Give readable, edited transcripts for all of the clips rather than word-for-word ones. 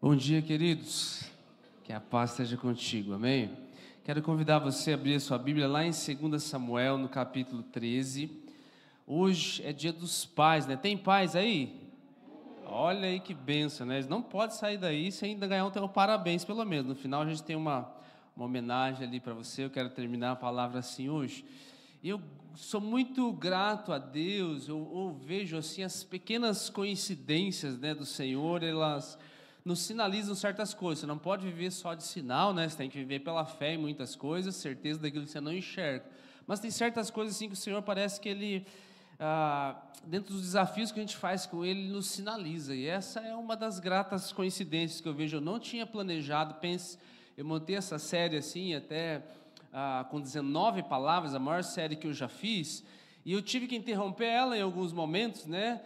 Bom dia, queridos. Que a paz esteja contigo, amém? Quero convidar você a abrir a sua Bíblia lá em 2 Samuel, no capítulo 13. Hoje é dia dos pais, né? Tem pais aí? Olha aí que bênção, né? Eles não podem sair daí sem ainda ganhar um parabéns, pelo menos. No final a gente tem uma homenagem ali para você. Eu quero terminar a palavra assim hoje. Eu sou muito grato a Deus, eu vejo assim as pequenas coincidências, né, do Senhor, elas nos sinalizam certas coisas. Você não pode viver só de sinal, né? Você tem que viver pela fé em muitas coisas, certeza daquilo que você não enxerga. Mas tem certas coisas assim que o Senhor parece que Ele, dentro dos desafios que a gente faz com Ele, nos sinaliza. E essa é uma das gratas coincidências que eu vejo. Eu não tinha planejado, eu montei essa série assim, até com 19 palavras, a maior série que eu já fiz. E eu tive que interromper ela em alguns momentos, né,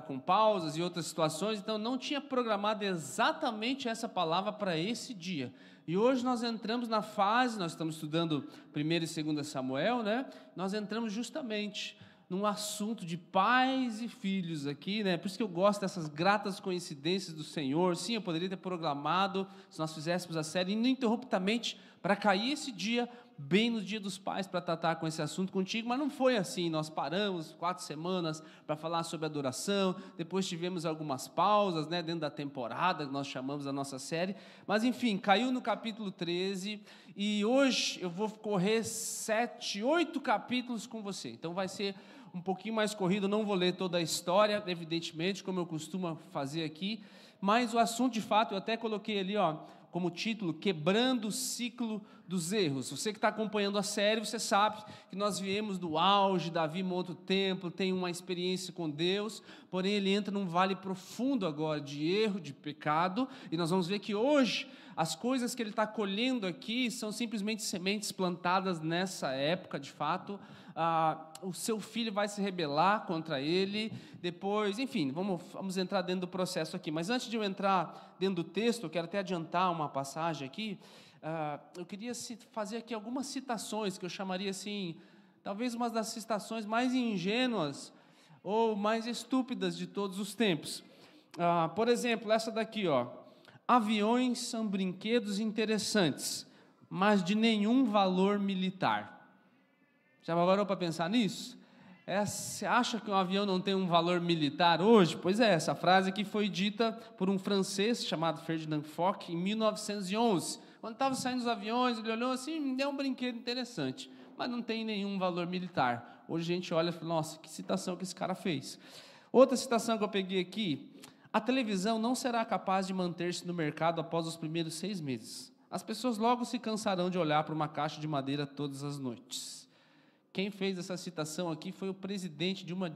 com pausas e outras situações, então não tinha programado exatamente essa palavra para esse dia. E hoje nós entramos na fase, nós estamos estudando 1º e 2º Samuel, né, nós entramos justamente num assunto de pais e filhos aqui, né, por isso que eu gosto dessas gratas coincidências do Senhor. Sim, eu poderia ter programado, se nós fizéssemos a série ininterruptamente, para cair esse dia, bem no dia dos pais, para tratar com esse assunto contigo, mas não foi assim. Nós paramos 4 semanas para falar sobre adoração, depois tivemos algumas pausas, né, dentro da temporada, que nós chamamos a nossa série, mas enfim, caiu no capítulo 13, e hoje eu vou correr 7, 8 capítulos com você, então vai ser um pouquinho mais corrido, não vou ler toda a história, evidentemente, como eu costumo fazer aqui, mas o assunto de fato, eu até coloquei ali, como título, Quebrando o Ciclo dos Erros. Você que está acompanhando a série, você sabe que nós viemos do auge, Davi monta o templo, tem uma experiência com Deus, porém ele entra num vale profundo agora de erro, de pecado, e nós vamos ver que hoje as coisas que ele está colhendo aqui são simplesmente sementes plantadas nessa época, de fato. O seu filho vai se rebelar contra ele, depois, enfim, vamos entrar dentro do processo aqui, mas antes de eu entrar dentro do texto, eu quero até adiantar uma passagem aqui. Eu queria fazer aqui algumas citações, que eu chamaria assim, talvez uma das citações mais ingênuas, ou mais estúpidas de todos os tempos. Por exemplo, essa daqui, aviões são brinquedos interessantes, mas de nenhum valor militar. Já parou para pensar nisso? Você acha que um avião não tem um valor militar hoje? Pois é, essa frase aqui foi dita por um francês chamado Ferdinand Foch em 1911. Quando estavam saindo os aviões, ele olhou assim, é um brinquedo interessante, mas não tem nenhum valor militar. Hoje a gente olha e fala, nossa, que citação que esse cara fez. Outra citação que eu peguei aqui, a televisão não será capaz de manter-se no mercado após os primeiros 6 meses. As pessoas logo se cansarão de olhar para uma caixa de madeira todas as noites. Quem fez essa citação aqui foi o presidente de uma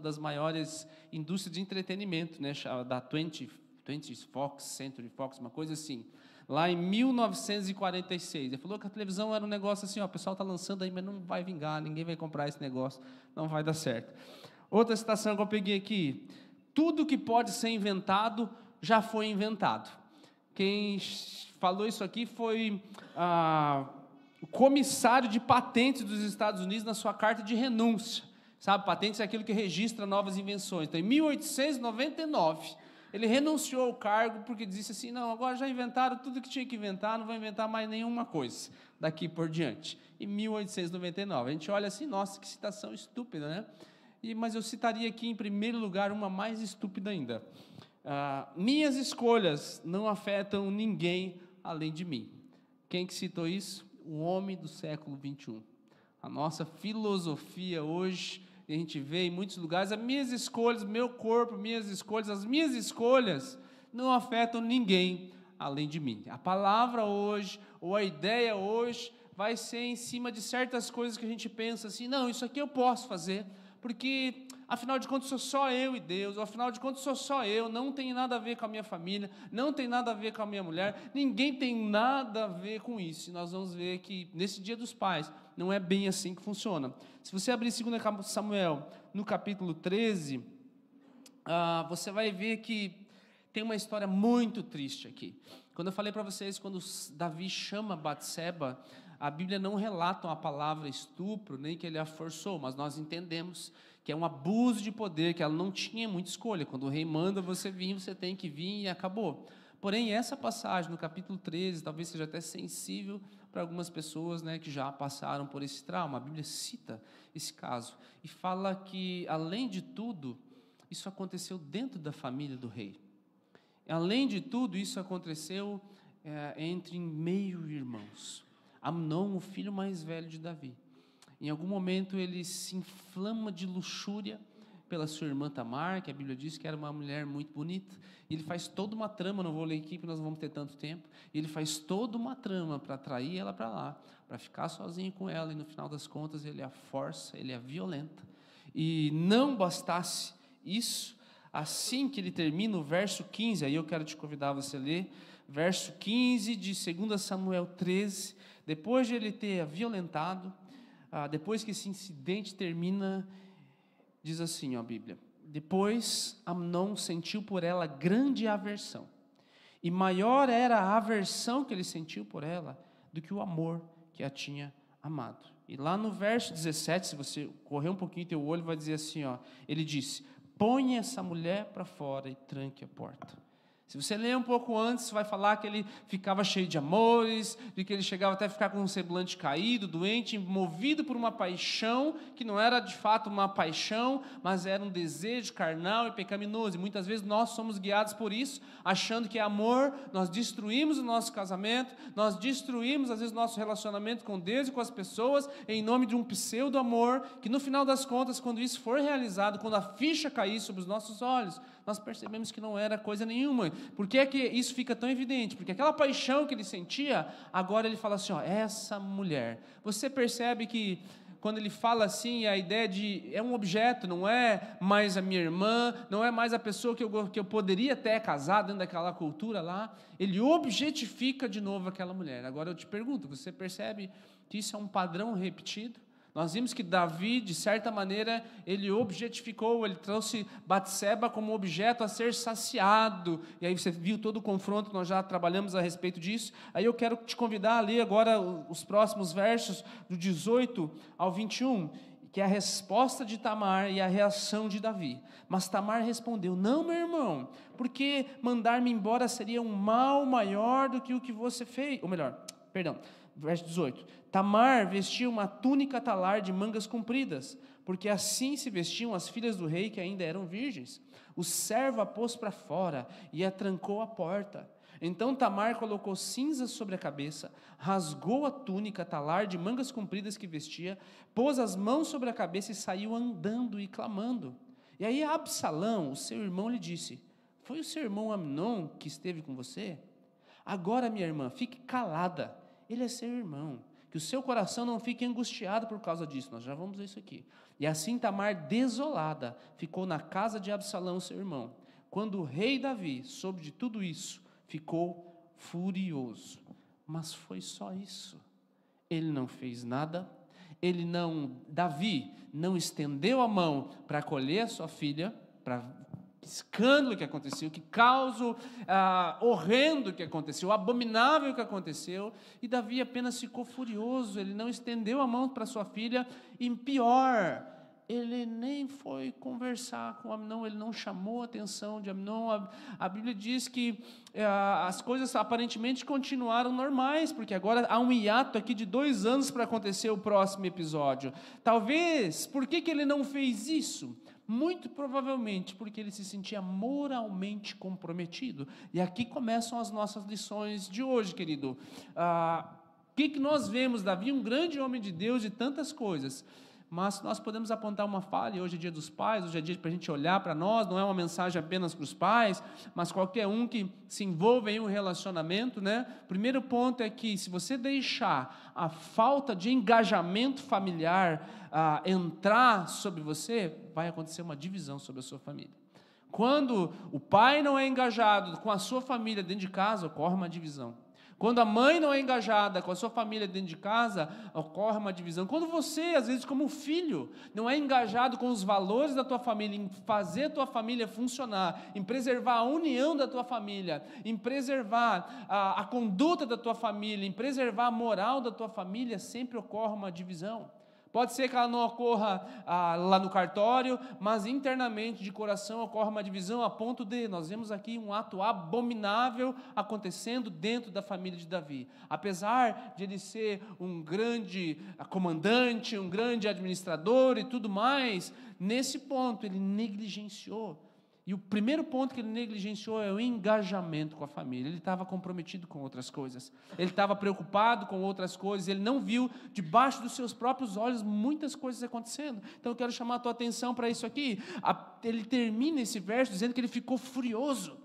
das maiores indústrias de entretenimento, né, da 20th Fox, Century Fox, uma coisa assim, lá em 1946. Ele falou que a televisão era um negócio assim, o pessoal está lançando aí, mas não vai vingar, ninguém vai comprar esse negócio, não vai dar certo. Outra citação que eu peguei aqui, tudo que pode ser inventado, já foi inventado. Quem falou isso aqui foi o comissário de patentes dos Estados Unidos na sua carta de renúncia. Sabe, patentes é aquilo que registra novas invenções. Então, em 1899, ele renunciou ao cargo porque disse assim, não, agora já inventaram tudo que tinha que inventar, não vou inventar mais nenhuma coisa daqui por diante. Em 1899, a gente olha assim, nossa, que citação estúpida, né? Mas eu citaria aqui, em primeiro lugar, uma mais estúpida ainda. Minhas escolhas não afetam ninguém além de mim. Quem que citou isso? O homem do século 21. A nossa filosofia hoje, a gente vê em muitos lugares, as minhas escolhas, meu corpo, as minhas escolhas não afetam ninguém além de mim. A palavra hoje, ou a ideia hoje, vai ser em cima de certas coisas que a gente pensa assim, não, isso aqui eu posso fazer, porque afinal de contas sou só eu e Deus, ou afinal de contas sou só eu, não tem nada a ver com a minha família, não tem nada a ver com a minha mulher, ninguém tem nada a ver com isso. E nós vamos ver que nesse dia dos pais, não é bem assim que funciona. Se você abrir 2 Samuel, no capítulo 13, você vai ver que tem uma história muito triste aqui. Quando eu falei para vocês, quando Davi chama Batseba, a Bíblia não relata a palavra estupro, nem que ele a forçou, mas nós entendemos que é um abuso de poder, que ela não tinha muita escolha. Quando o rei manda você vir, você tem que vir e acabou. Porém, essa passagem no capítulo 13, talvez seja até sensível para algumas pessoas, né, que já passaram por esse trauma. A Bíblia cita esse caso e fala que, além de tudo, isso aconteceu dentro da família do rei. Além de tudo, isso aconteceu entre meio-irmãos. Amnon, o filho mais velho de Davi, em algum momento ele se inflama de luxúria pela sua irmã Tamar, que a Bíblia diz que era uma mulher muito bonita, e ele faz toda uma trama, não vou ler aqui porque nós não vamos ter tanto tempo, ele faz toda uma trama para atrair ela para lá, para ficar sozinho com ela, e no final das contas ele a força, ele a violenta, e não bastasse isso, assim que ele termina o verso 15, aí eu quero te convidar a você ler, verso 15 de 2 Samuel 13, depois de ele ter a violentado, depois que esse incidente termina, diz assim, ó, a Bíblia: depois Amnon sentiu por ela grande aversão, e maior era a aversão que ele sentiu por ela do que o amor que a tinha amado. E lá no verso 17, se você correr um pouquinho teu olho, vai dizer assim, ó, ele disse: põe essa mulher para fora e tranque a porta. Se você ler um pouco antes, vai falar que ele ficava cheio de amores, de que ele chegava até a ficar com um semblante caído, doente, movido por uma paixão, que não era de fato uma paixão, mas era um desejo carnal e pecaminoso. E muitas vezes nós somos guiados por isso, achando que é amor, nós destruímos o nosso casamento, nós destruímos às vezes o nosso relacionamento com Deus e com as pessoas, em nome de um pseudo-amor, que no final das contas, quando isso for realizado, quando a ficha cair sobre os nossos olhos, nós percebemos que não era coisa nenhuma. Por que é que isso fica tão evidente? Porque aquela paixão que ele sentia, agora ele fala assim, ó, essa mulher. Você percebe que quando ele fala assim, a ideia de, é um objeto, não é mais a minha irmã, não é mais a pessoa que eu poderia até casar dentro daquela cultura lá, ele objetifica de novo aquela mulher. Agora eu te pergunto, você percebe que isso é um padrão repetido? Nós vimos que Davi, de certa maneira, ele objetificou, ele trouxe Batseba como objeto a ser saciado, e aí você viu todo o confronto, nós já trabalhamos a respeito disso. Aí eu quero te convidar a ler agora os próximos versos, do 18 ao 21, que é a resposta de Tamar e a reação de Davi. Mas Tamar respondeu: não, meu irmão, porque mandar-me embora seria um mal maior do que o que você fez, ou melhor, perdão, verso 18, Tamar vestia uma túnica talar de mangas compridas, porque assim se vestiam as filhas do rei que ainda eram virgens. O servo a pôs para fora e a trancou a porta. Então Tamar colocou cinzas sobre a cabeça, rasgou a túnica talar de mangas compridas que vestia, pôs as mãos sobre a cabeça e saiu andando e clamando. E aí Absalão, o seu irmão, lhe disse: foi o seu irmão Amnon que esteve com você? Agora, minha irmã, fique calada, ele é seu irmão, que o seu coração não fique angustiado por causa disso. Nós já vamos ver isso aqui. E assim Tamar, desolada, ficou na casa de Absalão, seu irmão. Quando o rei Davi soube de tudo isso, ficou furioso. Mas foi só isso. Ele não fez nada. Davi não estendeu a mão para acolher a sua filha, para escândalo que aconteceu, que caos horrendo que aconteceu, abominável que aconteceu, e Davi apenas ficou furioso, ele não estendeu a mão para sua filha, e pior, ele nem foi conversar com Amnon, ele não chamou a atenção de Amnon. A Bíblia diz que as coisas aparentemente continuaram normais, porque agora há um hiato aqui de 2 anos para acontecer o próximo episódio. Talvez, por que ele não fez isso? Muito provavelmente porque ele se sentia moralmente comprometido. E aqui começam as nossas lições de hoje, querido. O que nós vemos? Davi, um grande homem de Deus, de tantas coisas, mas nós podemos apontar uma falha. Hoje é dia dos pais, hoje é dia para a gente olhar para nós, não é uma mensagem apenas para os pais, mas qualquer um que se envolva em um relacionamento, né? Primeiro ponto é que, se você deixar a falta de engajamento familiar entrar sobre você, vai acontecer uma divisão sobre a sua família. Quando o pai não é engajado com a sua família dentro de casa, ocorre uma divisão. Quando a mãe não é engajada com a sua família dentro de casa, ocorre uma divisão. Quando você, às vezes como filho, não é engajado com os valores da tua família, em fazer a tua família funcionar, em preservar a união da tua família, em preservar a conduta da tua família, em preservar a moral da tua família, sempre ocorre uma divisão. Pode ser que ela não ocorra lá no cartório, mas internamente, de coração, ocorre uma divisão a ponto de, nós vemos aqui um ato abominável acontecendo dentro da família de Davi. Apesar de ele ser um grande comandante, um grande administrador e tudo mais, nesse ponto ele negligenciou. E o primeiro ponto que ele negligenciou é o engajamento com a família. Ele estava comprometido com outras coisas, ele estava preocupado com outras coisas, ele não viu debaixo dos seus próprios olhos muitas coisas acontecendo. Então eu quero chamar a tua atenção para isso aqui. Ele termina esse verso dizendo que ele ficou furioso,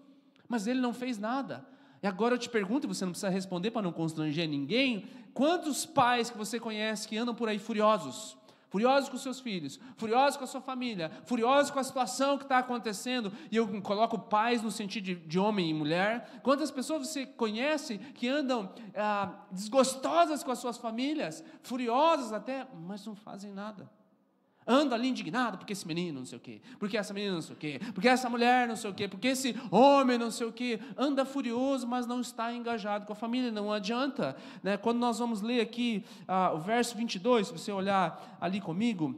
mas ele não fez nada. E agora eu te pergunto, e você não precisa responder para não constranger ninguém: quantos pais que você conhece que andam por aí furiosos? Furiosos com seus filhos, furiosos com a sua família, furiosos com a situação que está acontecendo, e eu coloco pais no sentido de homem e mulher. Quantas pessoas você conhece que andam desgostosas com as suas famílias, furiosas até, mas não fazem nada? Anda ali indignado, porque esse menino não sei o quê, porque essa menina não sei o quê, porque essa mulher não sei o quê, porque esse homem não sei o quê, anda furioso, mas não está engajado com a família, não adianta, né? Quando nós vamos ler aqui o verso 22, se você olhar ali comigo: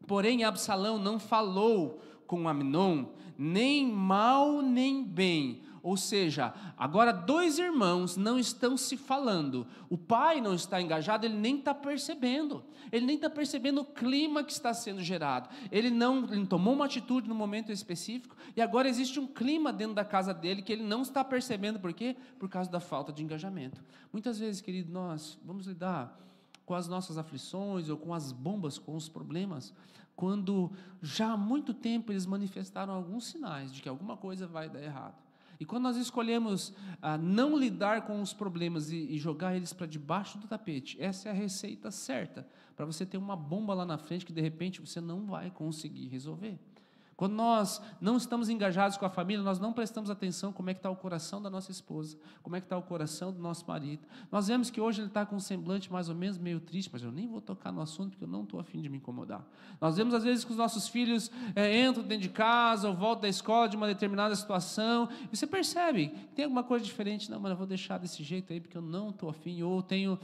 porém Absalão não falou com Amnon, nem mal nem bem. Ou seja, agora dois irmãos não estão se falando, o pai não está engajado, ele nem está percebendo o clima que está sendo gerado, ele não tomou uma atitude no momento específico, e agora existe um clima dentro da casa dele que ele não está percebendo. Por quê? Por causa da falta de engajamento. Muitas vezes, querido, nós vamos lidar com as nossas aflições, ou com as bombas, com os problemas, quando já há muito tempo eles manifestaram alguns sinais de que alguma coisa vai dar errado. E quando nós escolhemos não lidar com os problemas e jogar eles para debaixo do tapete, essa é a receita certa para você ter uma bomba lá na frente que de repente você não vai conseguir resolver. Quando nós não estamos engajados com a família, nós não prestamos atenção como é que está o coração da nossa esposa, como é que está o coração do nosso marido. Nós vemos que hoje ele está com um semblante mais ou menos meio triste, mas eu nem vou tocar no assunto porque eu não estou a fim de me incomodar. Nós vemos às vezes que os nossos filhos entram dentro de casa ou voltam da escola de uma determinada situação, e você percebe que tem alguma coisa diferente. Não, mas eu vou deixar desse jeito aí porque eu não estou a fim, ou tenho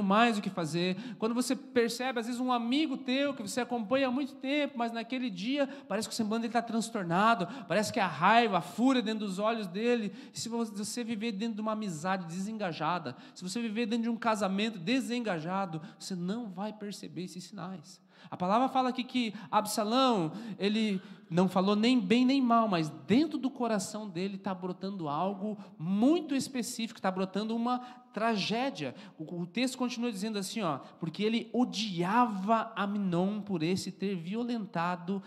mais o que fazer. Quando você percebe, às vezes, um amigo teu que você acompanha há muito tempo, mas naquele dia parece que o semblante dele está transtornado, parece que a raiva, a fúria dentro dos olhos dele. E se você viver dentro de uma amizade desengajada, se você viver dentro de um casamento desengajado, você não vai perceber esses sinais. A palavra fala aqui que Absalão, ele não falou nem bem nem mal, mas dentro do coração dele está brotando algo muito específico, está brotando uma tragédia. O texto continua dizendo assim, porque ele odiava Amnon por esse ter violentado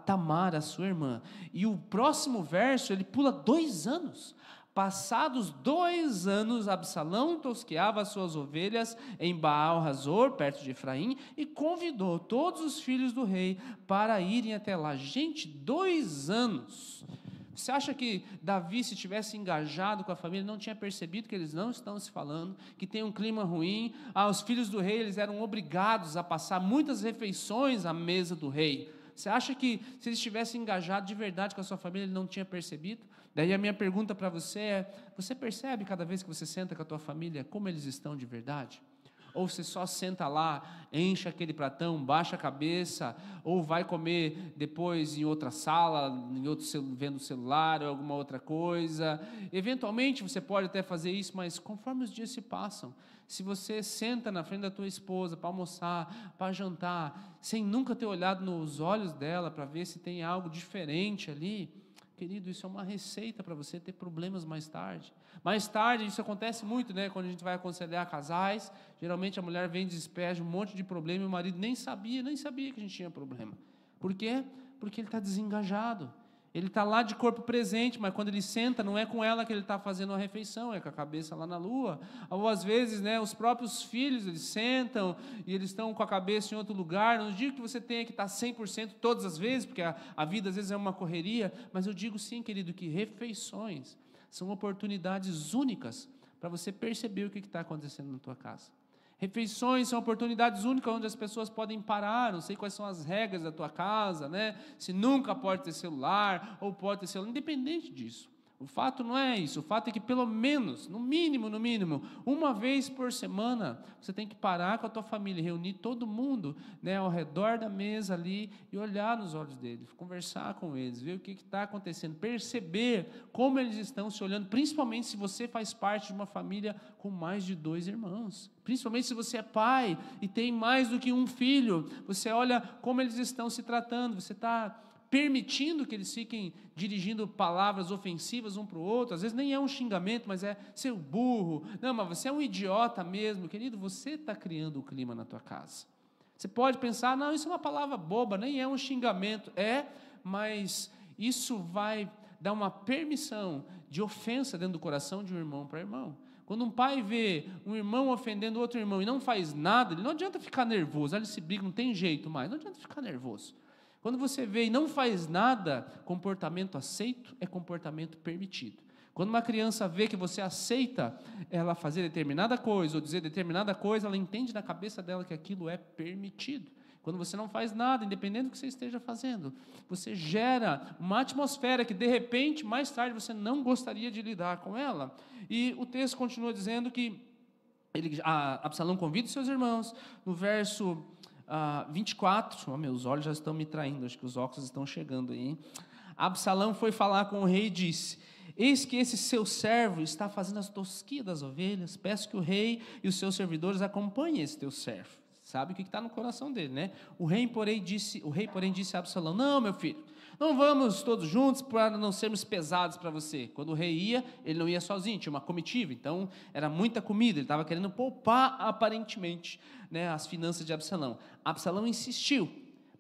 Tamar, a sua irmã. E o próximo verso, ele pula 2 anos. Passados 2 anos, Absalão tosqueava as suas ovelhas em Baal-Razor, perto de Efraim, e convidou todos os filhos do rei para irem até lá. Gente, 2 anos. Você acha que Davi, se tivesse engajado com a família, não tinha percebido que eles não estão se falando, que tem um clima ruim? Os filhos do rei, eles eram obrigados a passar muitas refeições à mesa do rei. Você acha que se eles tivessem engajado de verdade com a sua família, ele não tinha percebido? Daí a minha pergunta para você é: você percebe cada vez que você senta com a tua família como eles estão de verdade? Ou você só senta lá, enche aquele pratão, baixa a cabeça, ou vai comer depois em outra sala, vendo o celular ou alguma outra coisa? Eventualmente você pode até fazer isso, mas conforme os dias se passam, se você senta na frente da tua esposa para almoçar, para jantar, sem nunca ter olhado nos olhos dela para ver se tem algo diferente ali, querido, isso é uma receita para você ter problemas mais tarde. Mais tarde, isso acontece muito, né? Quando a gente vai aconselhar casais, geralmente a mulher vem e despeja um monte de problema e o marido nem sabia que a gente tinha problema. Por quê? Porque ele está desengajado. Ele está lá de corpo presente, mas quando ele senta, não é com ela que ele está fazendo a refeição, é com a cabeça lá na lua. Ou às vezes, né, os próprios filhos, eles sentam e eles estão com a cabeça em outro lugar. Não digo que você tenha que estar 100% todas as vezes, porque a vida às vezes é uma correria, mas eu digo sim, querido, que refeições são oportunidades únicas para você perceber o que está acontecendo na tua casa. Refeições são oportunidades únicas onde as pessoas podem parar. Não sei quais são as regras da tua casa, né? Se nunca pode ter celular ou pode ter celular, independente disso. O fato não é isso, o fato é que pelo menos, no mínimo, uma vez por semana, você tem que parar com a tua família, reunir todo mundo, né, ao redor da mesa ali e olhar nos olhos deles, conversar com eles, ver o que está acontecendo, perceber como eles estão se olhando, principalmente se você faz parte de uma família com mais de 2 irmãos, principalmente se você é pai e tem mais do que um filho, você olha como eles estão se tratando, você está permitindo que eles fiquem dirigindo palavras ofensivas um para o outro, às vezes nem é um xingamento, mas é seu burro, não, mas você é um idiota mesmo, querido, você está criando o clima na tua casa. Você pode pensar, não, isso é uma palavra boba, nem é um xingamento, mas isso vai dar uma permissão de ofensa dentro do coração de um irmão para irmão. Quando um pai vê um irmão ofendendo outro irmão e não faz nada, não adianta ficar nervoso, eles se brigam, não tem jeito mais, não adianta ficar nervoso. Quando você vê e não faz nada, comportamento aceito é comportamento permitido. Quando uma criança vê que você aceita ela fazer determinada coisa ou dizer determinada coisa, ela entende na cabeça dela que aquilo é permitido. Quando você não faz nada, independente do que você esteja fazendo, você gera uma atmosfera que de repente, mais tarde, você não gostaria de lidar com ela. E o texto continua dizendo que Absalão convida os seus irmãos, no verso 24, meus olhos já estão me traindo, acho que os óculos estão chegando aí, hein? Absalão foi falar com o rei e disse: eis que esse seu servo está fazendo as tosquias das ovelhas, peço que o rei e os seus servidores acompanhem esse teu servo. Sabe o que está no coração dele, né? O rei, porém, disse a Absalão: não, meu filho, não vamos todos juntos para não sermos pesados para você. Quando o rei ia, ele não ia sozinho, tinha uma comitiva, então era muita comida, ele estava querendo poupar aparentemente, né, as finanças de Absalão. Absalão insistiu,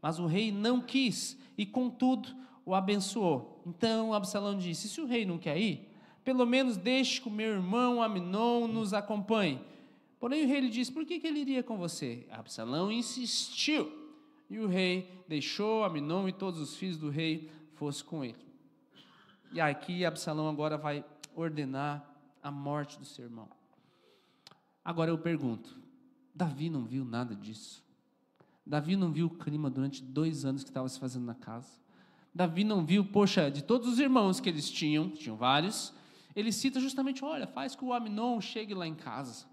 mas o rei não quis e contudo o abençoou. Então Absalão disse: se o rei não quer ir, pelo menos deixe que o meu irmão Amnon nos acompanhe. Porém o rei lhe disse: por que ele iria com você? Absalão insistiu, e o rei deixou Amnon e todos os filhos do rei fossem com ele. E aqui Absalão agora vai ordenar a morte do seu irmão. Agora eu pergunto, Davi não viu nada disso? Davi não viu o clima durante 2 anos que estava se fazendo na casa? Davi não viu, de todos os irmãos que eles tinham vários, ele cita justamente, olha, faz que o Amnon chegue lá em casa,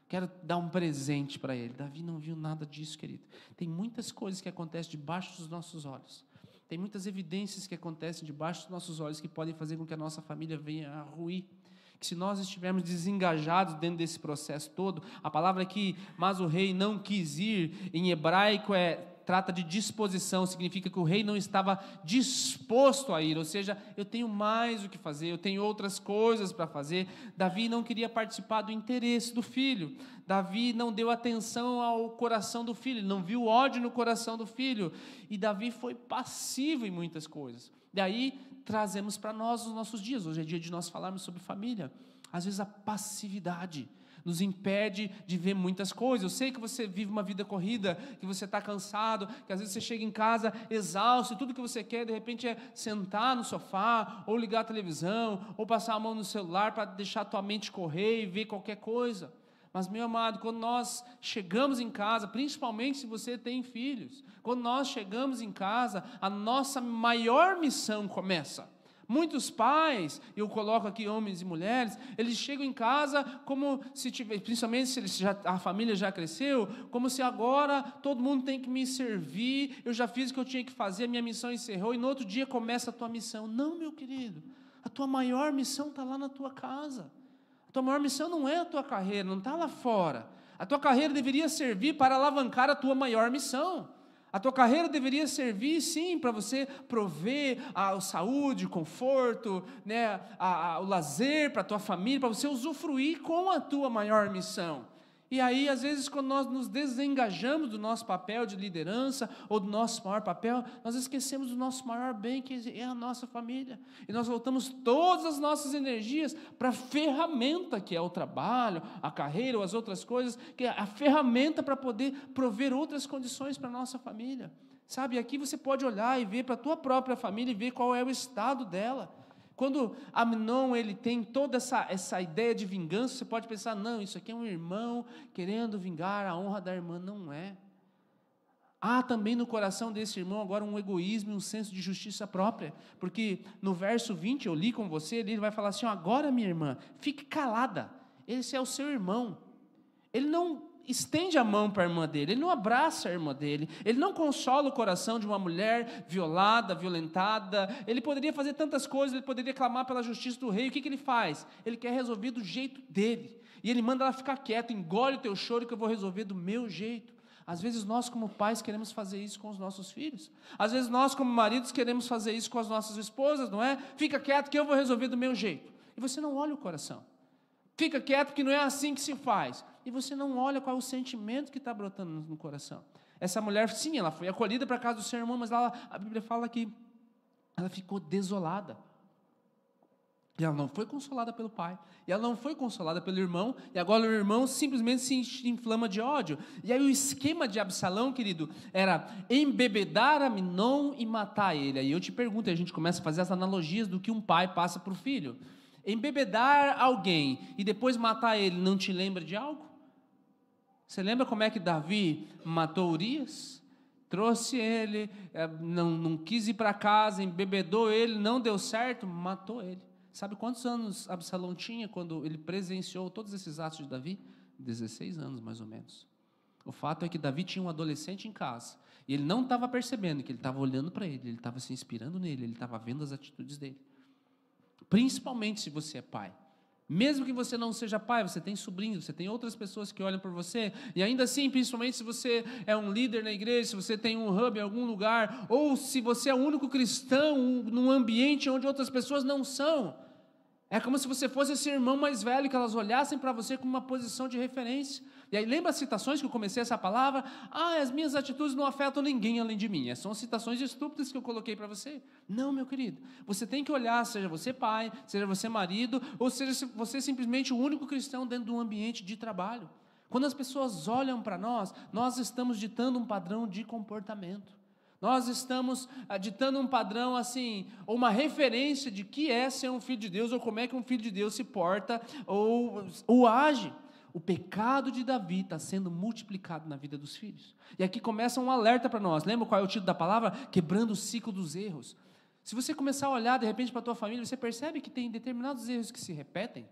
quero dar um presente para ele. Davi não viu nada disso, querido. Tem muitas coisas que acontecem debaixo dos nossos olhos, tem muitas evidências que acontecem debaixo dos nossos olhos que podem fazer com que a nossa família venha a ruir, que se nós estivermos desengajados dentro desse processo todo, a palavra aqui, mas o rei não quis ir, em hebraico trata de disposição, significa que o rei não estava disposto a ir, ou seja, eu tenho mais o que fazer, eu tenho outras coisas para fazer. Davi não queria participar do interesse do filho, Davi não deu atenção ao coração do filho, não viu ódio no coração do filho, e Davi foi passivo em muitas coisas. Daí trazemos para nós os nossos dias, hoje é dia de nós falarmos sobre família. Às vezes a passividade nos impede de ver muitas coisas. Eu sei que você vive uma vida corrida, que você está cansado, que às vezes você chega em casa exausto, e tudo que você quer de repente é sentar no sofá, ou ligar a televisão, ou passar a mão no celular para deixar a tua mente correr e ver qualquer coisa. Mas, meu amado, quando nós chegamos em casa, principalmente se você tem filhos, quando nós chegamos em casa, a nossa maior missão começa. Muitos pais, eu coloco aqui homens e mulheres, eles chegam em casa como se tivesse, principalmente se a família já cresceu, como se agora todo mundo tem que me servir, eu já fiz o que eu tinha que fazer, a minha missão encerrou, e no outro dia começa a tua missão. Não, meu querido, a tua maior missão está lá na tua casa. A tua maior missão não é a tua carreira, não está lá fora. A tua carreira deveria servir para alavancar a tua maior missão. A tua carreira deveria servir, sim, para você prover a saúde, o conforto, né, o lazer para a tua família, para você usufruir com a tua maior missão. E aí, às vezes, quando nós nos desengajamos do nosso papel de liderança, ou do nosso maior papel, nós esquecemos do nosso maior bem, que é a nossa família. E nós voltamos todas as nossas energias para a ferramenta que é o trabalho, a carreira ou as outras coisas, que é a ferramenta para poder prover outras condições para a nossa família. Sabe, aqui você pode olhar e ver para a tua própria família e ver qual é o estado dela. Quando Amnon ele tem toda essa ideia de vingança, você pode pensar, não, isso aqui é um irmão querendo vingar a honra da irmã. Não é. Há também no coração desse irmão agora um egoísmo e um senso de justiça própria, porque no verso 20, eu li com você, ele vai falar assim: agora minha irmã, fique calada, esse é o seu irmão. Ele não estende a mão para a irmã dele, ele não abraça a irmã dele, ele não consola o coração de uma mulher violada, violentada. Ele poderia fazer tantas coisas, ele poderia clamar pela justiça do rei. O que ele faz? Ele quer resolver do jeito dele, e ele manda ela ficar quieta: engole o teu choro que eu vou resolver do meu jeito. Às vezes nós como pais queremos fazer isso com os nossos filhos, às vezes nós como maridos queremos fazer isso com as nossas esposas, não é? Fica quieto que eu vou resolver do meu jeito, e você não olha o coração. Fica quieto que não é assim que se faz, e você não olha qual é o sentimento que está brotando no coração. Essa mulher, sim, ela foi acolhida para a casa do seu irmão, mas a Bíblia fala que ela ficou desolada. E ela não foi consolada pelo pai, e ela não foi consolada pelo irmão, e agora o irmão simplesmente se inflama de ódio. E aí o esquema de Absalão, querido, era embebedar Aminon e matar ele. Aí eu te pergunto, e a gente começa a fazer as analogias do que um pai passa para o filho. Embebedar alguém e depois matar ele, não te lembra de algo? Você lembra como é que Davi matou Urias? Trouxe ele, não quis ir para casa, embebedou ele, não deu certo, matou ele. Sabe quantos anos Absalão tinha quando ele presenciou todos esses atos de Davi? 16 anos, mais ou menos. O fato é que Davi tinha um adolescente em casa, e ele não estava percebendo que ele estava olhando para ele estava se inspirando nele, ele estava vendo as atitudes dele. Principalmente se você é pai. Mesmo que você não seja pai, você tem sobrinhos, você tem outras pessoas que olham por você, e ainda assim, principalmente se você é um líder na igreja, se você tem um hub em algum lugar, ou se você é o único cristão num ambiente onde outras pessoas não são, é como se você fosse esse irmão mais velho, que elas olhassem para você como uma posição de referência. E aí lembra as citações que eu comecei essa palavra? As minhas atitudes não afetam ninguém além de mim. São citações estúpidas que eu coloquei para você. Não, meu querido, você tem que olhar, seja você pai, seja você marido, ou seja você simplesmente o único cristão dentro de um ambiente de trabalho. Quando as pessoas olham para nós estamos ditando um padrão de comportamento. Nós estamos ditando um padrão assim, ou uma referência de que é ser um filho de Deus, ou como é que um filho de Deus se porta, ou age. O pecado de Davi está sendo multiplicado na vida dos filhos. E aqui começa um alerta para nós. Lembra qual é o título da palavra? Quebrando o ciclo dos erros. Se você começar a olhar de repente para a tua família, você percebe que tem determinados erros que se repetem.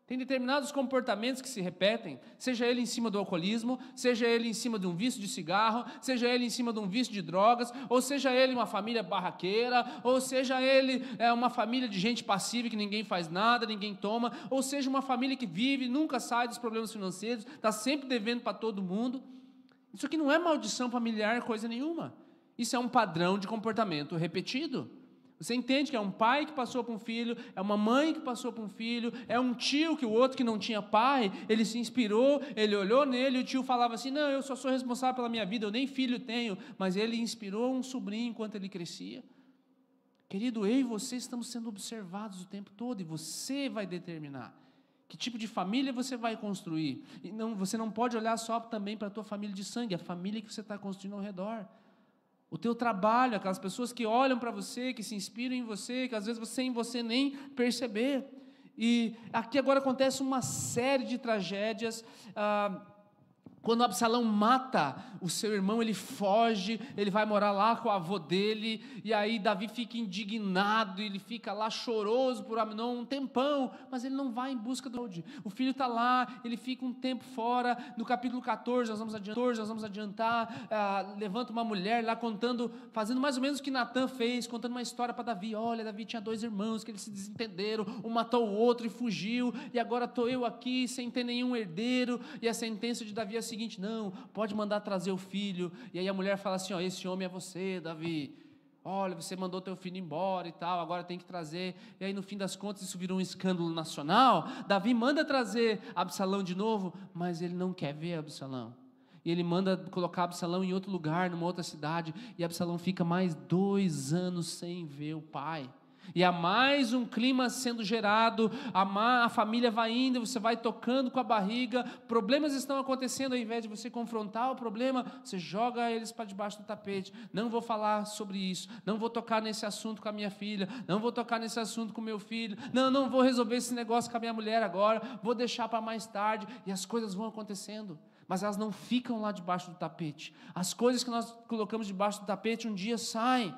Tem determinados comportamentos que se repetem, seja ele em cima do alcoolismo, seja ele em cima de um vício de cigarro, seja ele em cima de um vício de drogas, ou seja ele uma família barraqueira, ou seja ele uma família de gente passiva que ninguém faz nada, ninguém toma, ou seja uma família que vive, nunca sai dos problemas financeiros, está sempre devendo para todo mundo. Isso aqui não é maldição familiar, coisa nenhuma. Isso é um padrão de comportamento repetido. Você entende que é um pai que passou para um filho, é uma mãe que passou para um filho, é um tio que o outro que não tinha pai, ele se inspirou, ele olhou nele, e o tio falava assim: não, eu só sou responsável pela minha vida, eu nem filho tenho, mas ele inspirou um sobrinho enquanto ele crescia. Querido, eu e você estamos sendo observados o tempo todo, e você vai determinar que tipo de família você vai construir. E você não pode olhar só também para a tua família de sangue, a família que você está construindo ao redor. O teu trabalho, aquelas pessoas que olham para você, que se inspiram em você, que às vezes sem você nem perceber. E aqui agora acontece uma série de tragédias. Quando Absalão mata o seu irmão, ele foge, ele vai morar lá com o avô dele, e aí Davi fica indignado, ele fica lá choroso por Aminon um tempão, mas ele não vai em busca do... O filho está lá, ele fica um tempo fora. No capítulo 14, nós vamos adiantar, levanta uma mulher lá contando, fazendo mais ou menos o que Natan fez, contando uma história para Davi. Olha, Davi tinha 2 irmãos que eles se desentenderam, um matou o outro e fugiu, e agora estou eu aqui sem ter nenhum herdeiro, e a sentença de Davi é a seguinte: não, pode mandar trazer o filho. E aí a mulher fala assim: esse homem é você, Davi, olha, você mandou teu filho embora e tal, agora tem que trazer. E aí no fim das contas isso virou um escândalo nacional. Davi manda trazer Absalão de novo, mas ele não quer ver Absalão, e ele manda colocar Absalão em outro lugar, numa outra cidade, e Absalão fica mais 2 anos sem ver o pai. E há mais um clima sendo gerado, a família vai indo, você vai tocando com a barriga, problemas estão acontecendo, ao invés de você confrontar o problema, você joga eles para debaixo do tapete. Não vou falar sobre isso, não vou tocar nesse assunto com a minha filha, não vou tocar nesse assunto com o meu filho, não vou resolver esse negócio com a minha mulher agora, vou deixar para mais tarde, e as coisas vão acontecendo. mas elas não ficam lá debaixo do tapete. As coisas que nós colocamos debaixo do tapete um dia saem.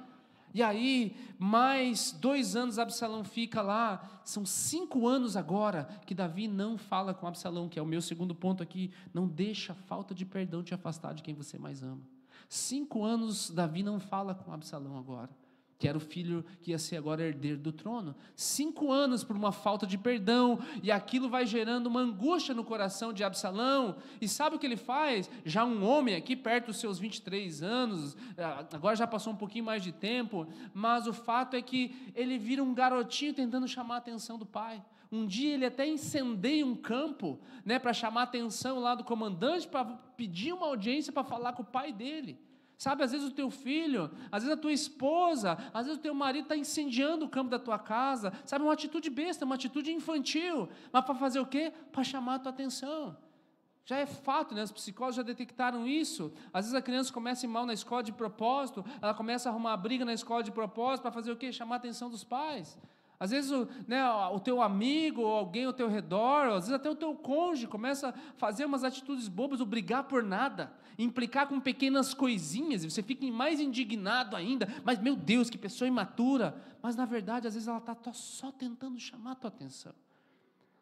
E aí, mais 2 anos Absalão fica lá. São 5 anos agora que Davi não fala com Absalão, que é o meu segundo ponto aqui. Não deixa a falta de perdão te afastar de quem você mais ama. 5 anos Davi não fala com Absalão agora, que era o filho que ia ser agora herdeiro do trono. 5 anos por uma falta de perdão, e aquilo vai gerando uma angústia no coração de Absalão. E sabe o que ele faz? Já um homem aqui perto dos seus 23 anos, agora já passou um pouquinho mais de tempo, mas o fato é que ele vira um garotinho tentando chamar a atenção do pai. Um dia ele até incendeia um campo, né, para chamar a atenção lá do comandante, para pedir uma audiência para falar com o pai dele. Sabe, às vezes o teu filho, às vezes a tua esposa, às vezes o teu marido está incendiando o campo da tua casa, sabe, uma atitude besta, uma atitude infantil, mas para fazer o quê? Para chamar a tua atenção. Já é fato, né? Os psicólogos já detectaram isso. Às vezes a criança começa a ir mal na escola de propósito, ela começa a arrumar briga na escola de propósito, para fazer o quê? Chamar a atenção dos pais. Às vezes o teu amigo, ou alguém ao teu redor, às vezes até o teu cônjuge começa a fazer umas atitudes bobas, ou brigar por nada, implicar com pequenas coisinhas, e você fica mais indignado ainda, mas meu Deus, que pessoa imatura. Mas na verdade, às vezes ela está só tentando chamar a tua atenção.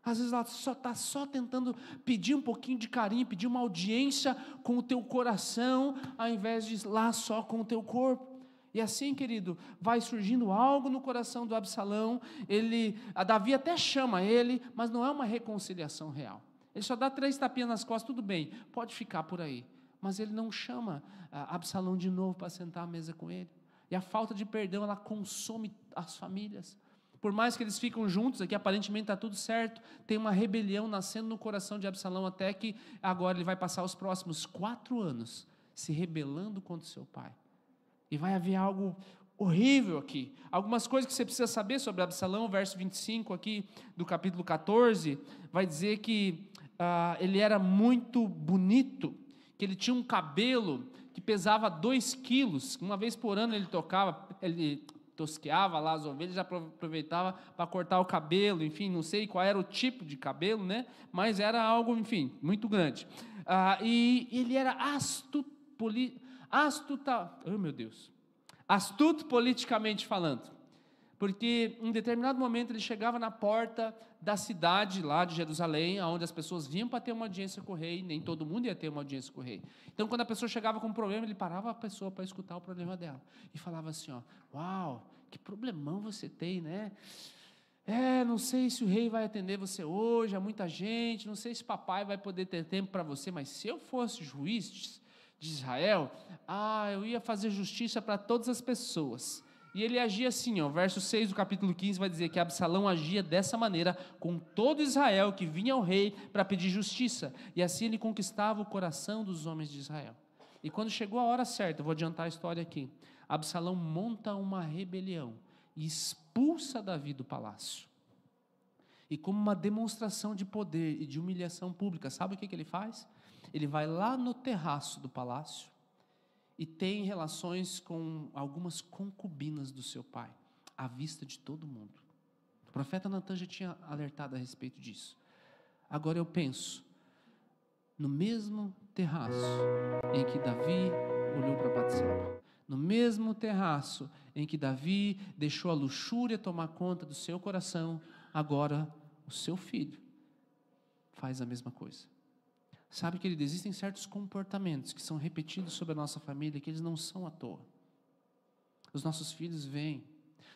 Às vezes ela está só tentando pedir um pouquinho de carinho, pedir uma audiência com o teu coração, ao invés de ir lá só com o teu corpo. E assim, querido, vai surgindo algo no coração do Absalão. A Davi até chama ele, mas não é uma reconciliação real. Ele só dá 3 tapinhas nas costas, tudo bem, pode ficar por aí. Mas ele não chama Absalão de novo para sentar à mesa com ele. E a falta de perdão, ela consome as famílias. Por mais que eles ficam juntos, aqui aparentemente está tudo certo, tem uma rebelião nascendo no coração de Absalão, até que agora ele vai passar os próximos 4 anos se rebelando contra o seu pai. E vai haver algo horrível aqui. Algumas coisas que você precisa saber sobre Absalão, verso 25 aqui do capítulo 14, vai dizer que ele era muito bonito, que ele tinha um cabelo que pesava 2 quilos, uma vez por ano ele tosqueava lá as ovelhas, já aproveitava para cortar o cabelo, enfim, não sei qual era o tipo de cabelo, né? Mas era algo, enfim, muito grande. E ele era astuto politicamente falando, porque em determinado momento ele chegava na porta da cidade lá de Jerusalém, onde as pessoas vinham para ter uma audiência com o rei, nem todo mundo ia ter uma audiência com o rei. Então quando a pessoa chegava com um problema, ele parava a pessoa para escutar o problema dela, e falava assim, uau, que problemão você tem, né? Não sei se o rei vai atender você hoje, há muita gente, não sei se papai vai poder ter tempo para você, mas se eu fosse juiz de Israel, eu ia fazer justiça para todas as pessoas. E ele agia assim, verso 6 do capítulo 15 vai dizer que Absalão agia dessa maneira com todo Israel que vinha ao rei para pedir justiça, e assim ele conquistava o coração dos homens de Israel. E quando chegou a hora certa, eu vou adiantar a história aqui, Absalão monta uma rebelião e expulsa Davi do palácio. E como uma demonstração de poder e de humilhação pública, sabe o que ele faz? Ele vai lá no terraço do palácio e tem relações com algumas concubinas do seu pai, à vista de todo mundo. O profeta Natan já tinha alertado a respeito disso. Agora eu penso, no mesmo terraço em que Davi olhou para Batseba, no mesmo terraço em que Davi deixou a luxúria tomar conta do seu coração, agora o seu filho faz a mesma coisa. Sabe, querido, existem certos comportamentos que são repetidos sobre a nossa família, que eles não são à toa. Os nossos filhos vêm,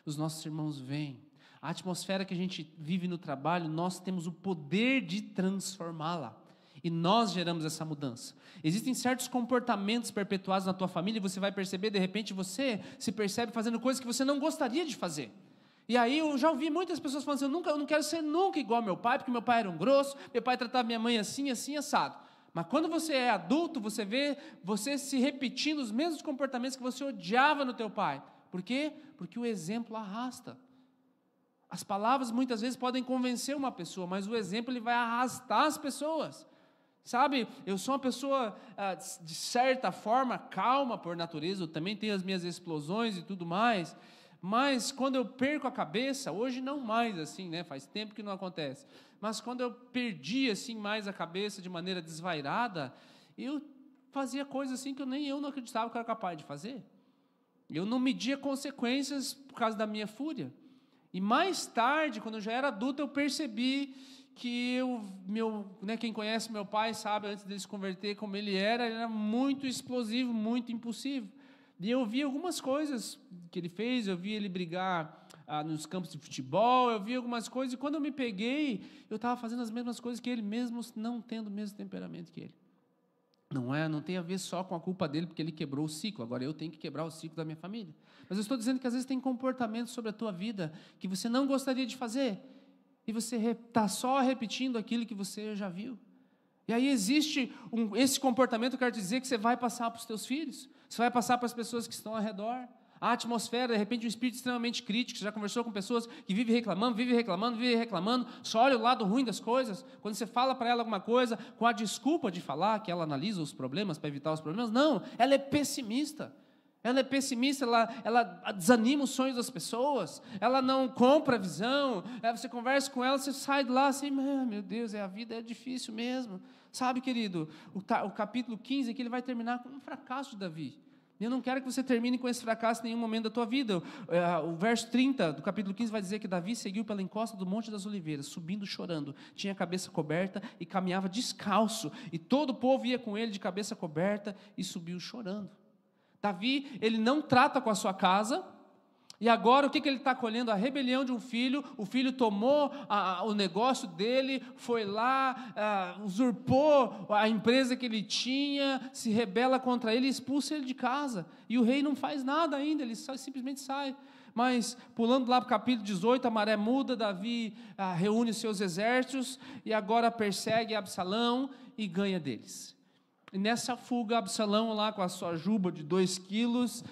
os nossos irmãos vêm. A atmosfera que a gente vive no trabalho, nós temos o poder de transformá-la. E nós geramos essa mudança. Existem certos comportamentos perpetuados na tua família, e você vai perceber, de repente, você se percebe fazendo coisas que você não gostaria de fazer. E aí eu já ouvi muitas pessoas falando assim, eu não quero ser nunca igual ao meu pai, porque meu pai era um grosso, meu pai tratava minha mãe assim, assim, assado. Mas quando você é adulto, você vê você se repetindo os mesmos comportamentos que você odiava no teu pai. Por quê? Porque o exemplo arrasta. As palavras muitas vezes podem convencer uma pessoa, mas o exemplo ele vai arrastar as pessoas. Sabe, eu sou uma pessoa, de certa forma, calma por natureza, eu também tenho as minhas explosões e tudo mais, mas quando eu perco a cabeça, hoje não mais assim, né? Faz tempo que não acontece, mas quando eu perdi assim mais a cabeça de maneira desvairada, eu fazia coisas assim que nem eu não acreditava que eu era capaz de fazer. Eu não media consequências por causa da minha fúria. E mais tarde, quando eu já era adulto, eu percebi que quem conhece meu pai sabe, antes dele se converter, como ele era muito explosivo, muito impulsivo. E eu vi algumas coisas que ele fez, eu vi ele brigar nos campos de futebol, eu vi algumas coisas, e quando eu me peguei, eu estava fazendo as mesmas coisas que ele, mesmo não tendo o mesmo temperamento que ele. Não tem a ver só com a culpa dele, porque ele quebrou o ciclo, agora eu tenho que quebrar o ciclo da minha família. Mas eu estou dizendo que às vezes tem comportamentos sobre a tua vida que você não gostaria de fazer, e você está só repetindo aquilo que você já viu. E aí existe esse comportamento, eu quero dizer, que você vai passar para os teus filhos, você vai passar para as pessoas que estão ao redor. A atmosfera, de repente, um espírito extremamente crítico. Você já conversou com pessoas que vivem reclamando, só olha o lado ruim das coisas. Quando você fala para ela alguma coisa, com a desculpa de falar que ela analisa os problemas para evitar os problemas, não, ela é pessimista. Ela é pessimista, ela desanima os sonhos das pessoas, ela não compra a visão. Você conversa com ela, você sai de lá assim, meu Deus, a vida é difícil mesmo. Sabe, querido, o capítulo 15 aqui, ele vai terminar com um fracasso de Davi. Eu não quero que você termine com esse fracasso em nenhum momento da tua vida. O verso 30 do capítulo 15 vai dizer que Davi seguiu pela encosta do Monte das Oliveiras, subindo chorando, tinha a cabeça coberta e caminhava descalço, e todo o povo ia com ele de cabeça coberta e subiu chorando. Davi, ele não trata com a sua casa, e agora o que ele está colhendo? A rebelião de um filho. O filho tomou o negócio dele, foi lá, usurpou a empresa que ele tinha, se rebela contra ele e expulsa ele de casa. E o rei não faz nada ainda, ele simplesmente sai. Mas, pulando lá para o capítulo 18, a maré muda, Davi reúne seus exércitos e agora persegue Absalão e ganha deles. E nessa fuga, Absalão, lá com a sua juba de 2 quilos,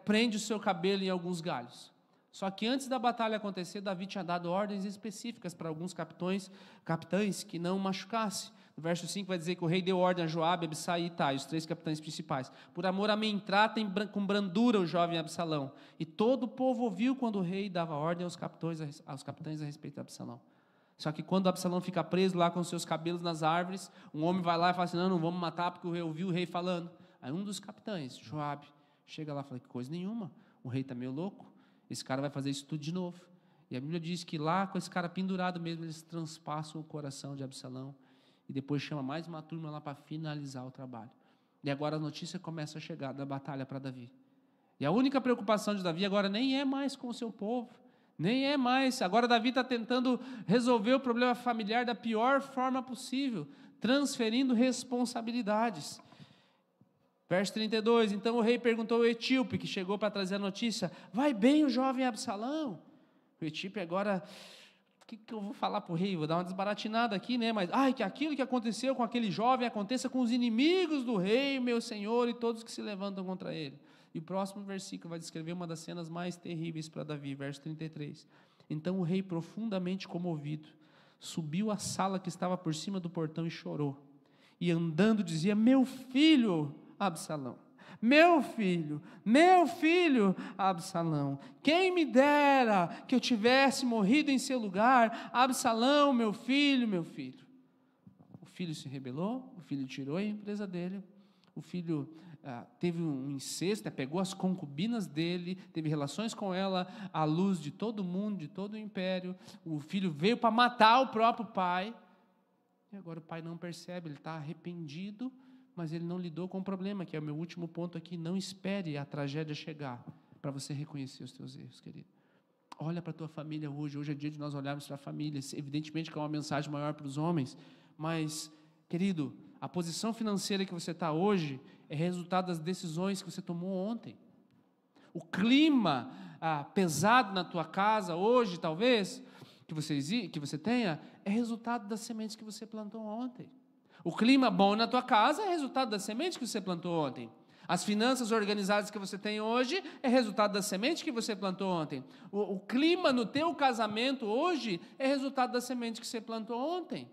prende o seu cabelo em alguns galhos. Só que antes da batalha acontecer, Davi tinha dado ordens específicas para alguns capitães que não machucasse. No verso 5 vai dizer que o rei deu ordem a Joabe, Abissai e Itai, os 3 capitães principais. Por amor a mim, tratem com brandura o jovem Absalão. E todo o povo ouviu quando o rei dava ordem aos capitães a respeito de Absalão. Só que quando Absalão fica preso lá com seus cabelos nas árvores, um homem vai lá e fala assim, não vamos matar porque eu ouvi o rei falando. Aí um dos capitães, Joabe, chega lá e fala, que coisa nenhuma, o rei está meio louco, esse cara vai fazer isso tudo de novo. E a Bíblia diz que lá com esse cara pendurado mesmo, eles transpassam o coração de Absalão, e depois chama mais uma turma lá para finalizar o trabalho. E agora a notícia começa a chegar da batalha para Davi. E a única preocupação de Davi agora nem é mais com o seu povo, nem é mais. Agora Davi está tentando resolver o problema familiar da pior forma possível, transferindo responsabilidades. Verso 32, então o rei perguntou ao etíope, que chegou para trazer a notícia, vai bem o jovem Absalão? O etíope agora, o que eu vou falar para o rei? Vou dar uma desbaratinada aqui, né? Mas, que aquilo que aconteceu com aquele jovem aconteça com os inimigos do rei, meu senhor, e todos que se levantam contra ele. E o próximo versículo vai descrever uma das cenas mais terríveis para Davi, verso 33. Então o rei, profundamente comovido, subiu à sala que estava por cima do portão e chorou. E andando dizia, meu filho Absalão, meu filho, Absalão, quem me dera que eu tivesse morrido em seu lugar, Absalão, meu filho. O filho se rebelou, o filho tirou a empresa dele, o filho teve um incesto, pegou as concubinas dele, teve relações com ela à luz de todo mundo, de todo o império. O filho veio para matar o próprio pai, e agora o pai não percebe, ele está arrependido, mas ele não lidou com o problema, que é o meu último ponto aqui. Não espere a tragédia chegar para você reconhecer os teus erros, querido. Olha para a tua família hoje é dia de nós olharmos para a família. Evidentemente que é uma mensagem maior para os homens, mas, querido, a posição financeira que você está hoje é resultado das decisões que você tomou ontem. O clima pesado na tua casa hoje, talvez, que você tenha, é resultado das sementes que você plantou ontem. O clima bom na tua casa é resultado das sementes que você plantou ontem. As finanças organizadas que você tem hoje é resultado das sementes que você plantou ontem. O clima no teu casamento hoje é resultado das sementes que você plantou ontem.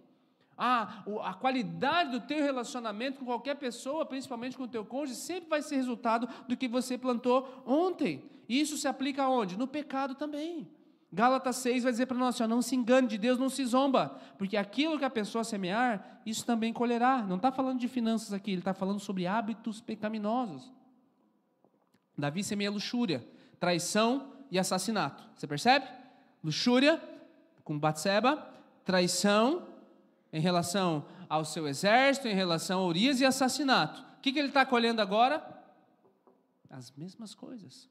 A qualidade do teu relacionamento com qualquer pessoa, principalmente com o teu cônjuge, sempre vai ser resultado do que você plantou ontem. E isso se aplica aonde? No pecado também. Gálatas 6 vai dizer para nós, não se engane, de Deus não se zomba, porque aquilo que a pessoa semear, isso também colherá. Não está falando de finanças aqui, ele está falando sobre hábitos pecaminosos. Davi semeia luxúria, traição e assassinato. Você percebe? Luxúria com Batseba, traição em relação ao seu exército, em relação a Urias, e assassinato. O que ele está colhendo agora? As mesmas coisas.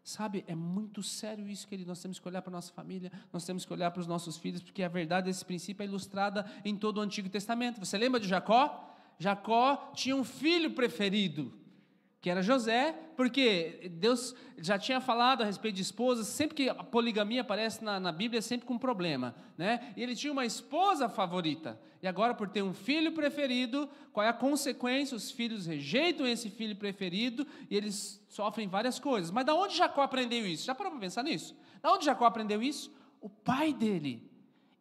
Sabe, é muito sério isso, querido. Nós temos que olhar para a nossa família, nós temos que olhar para os nossos filhos, porque a verdade desse princípio é ilustrada em todo o Antigo Testamento. Você lembra de Jacó? Jacó tinha um filho preferido, que era José, porque Deus já tinha falado a respeito de esposas. Sempre que a poligamia aparece na Bíblia, é sempre com problema, né? E ele tinha uma esposa favorita, e agora, por ter um filho preferido, qual é a consequência? Os filhos rejeitam esse filho preferido, e eles sofrem várias coisas. Mas da onde Jacó aprendeu isso? Já parou para pensar nisso? Da onde Jacó aprendeu isso? O pai dele,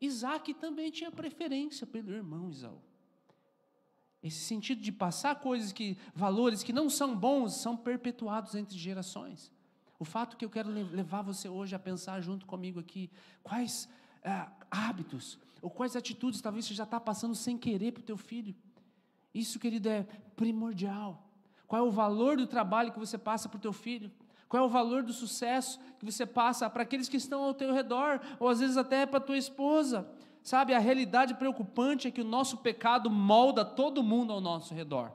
Isaac, também tinha preferência pelo irmão Esaú. Esse sentido de passar valores que não são bons, são perpetuados entre gerações. O fato que eu quero levar você hoje a pensar junto comigo aqui, quais hábitos, ou quais atitudes talvez você já está passando sem querer para o teu filho. Isso, querido, é primordial. Qual é o valor do trabalho que você passa para o teu filho? Qual é o valor do sucesso que você passa para aqueles que estão ao teu redor, ou às vezes até para a tua esposa? Sabe, a realidade preocupante é que o nosso pecado molda todo mundo ao nosso redor.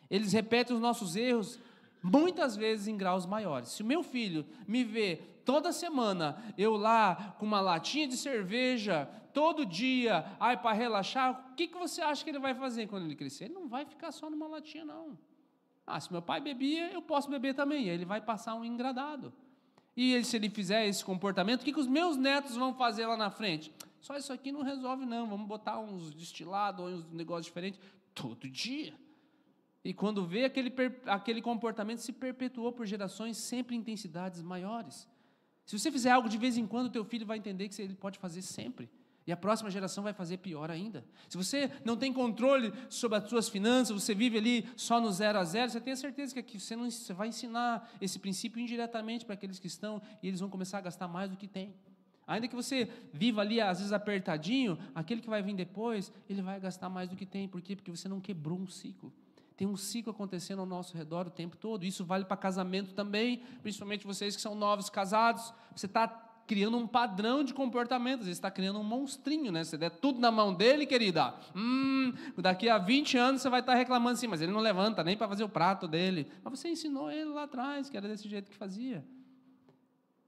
Eles repetem os nossos erros, muitas vezes em graus maiores. Se o meu filho me vê toda semana, eu lá com uma latinha de cerveja, todo dia, para relaxar, o que você acha que ele vai fazer quando ele crescer? Ele não vai ficar só numa latinha, não. Se meu pai bebia, eu posso beber também. Ele vai passar um engradado. E se ele fizer esse comportamento, o que os meus netos vão fazer lá na frente? Só isso aqui não resolve, não. Vamos botar uns destilados ou uns negócios diferentes todo dia. E quando vê, aquele comportamento se perpetuou por gerações, sempre em intensidades maiores. Se você fizer algo de vez em quando, o teu filho vai entender que ele pode fazer sempre. E a próxima geração vai fazer pior ainda. Se você não tem controle sobre as suas finanças, você vive ali só no 0 a 0, você tem certeza que aqui você vai ensinar esse princípio indiretamente para aqueles que estão, e eles vão começar a gastar mais do que tem. Ainda que você viva ali, às vezes, apertadinho, aquele que vai vir depois, ele vai gastar mais do que tem. Por quê? Porque você não quebrou um ciclo. Tem um ciclo acontecendo ao nosso redor o tempo todo. Isso vale para casamento também, principalmente vocês que são novos casados. Você está criando um padrão de comportamento, às vezes está criando um monstrinho, né? Você der tudo na mão dele, querida, daqui a 20 anos você vai estar reclamando assim, mas ele não levanta nem para fazer o prato dele. Mas você ensinou ele lá atrás, que era desse jeito que fazia.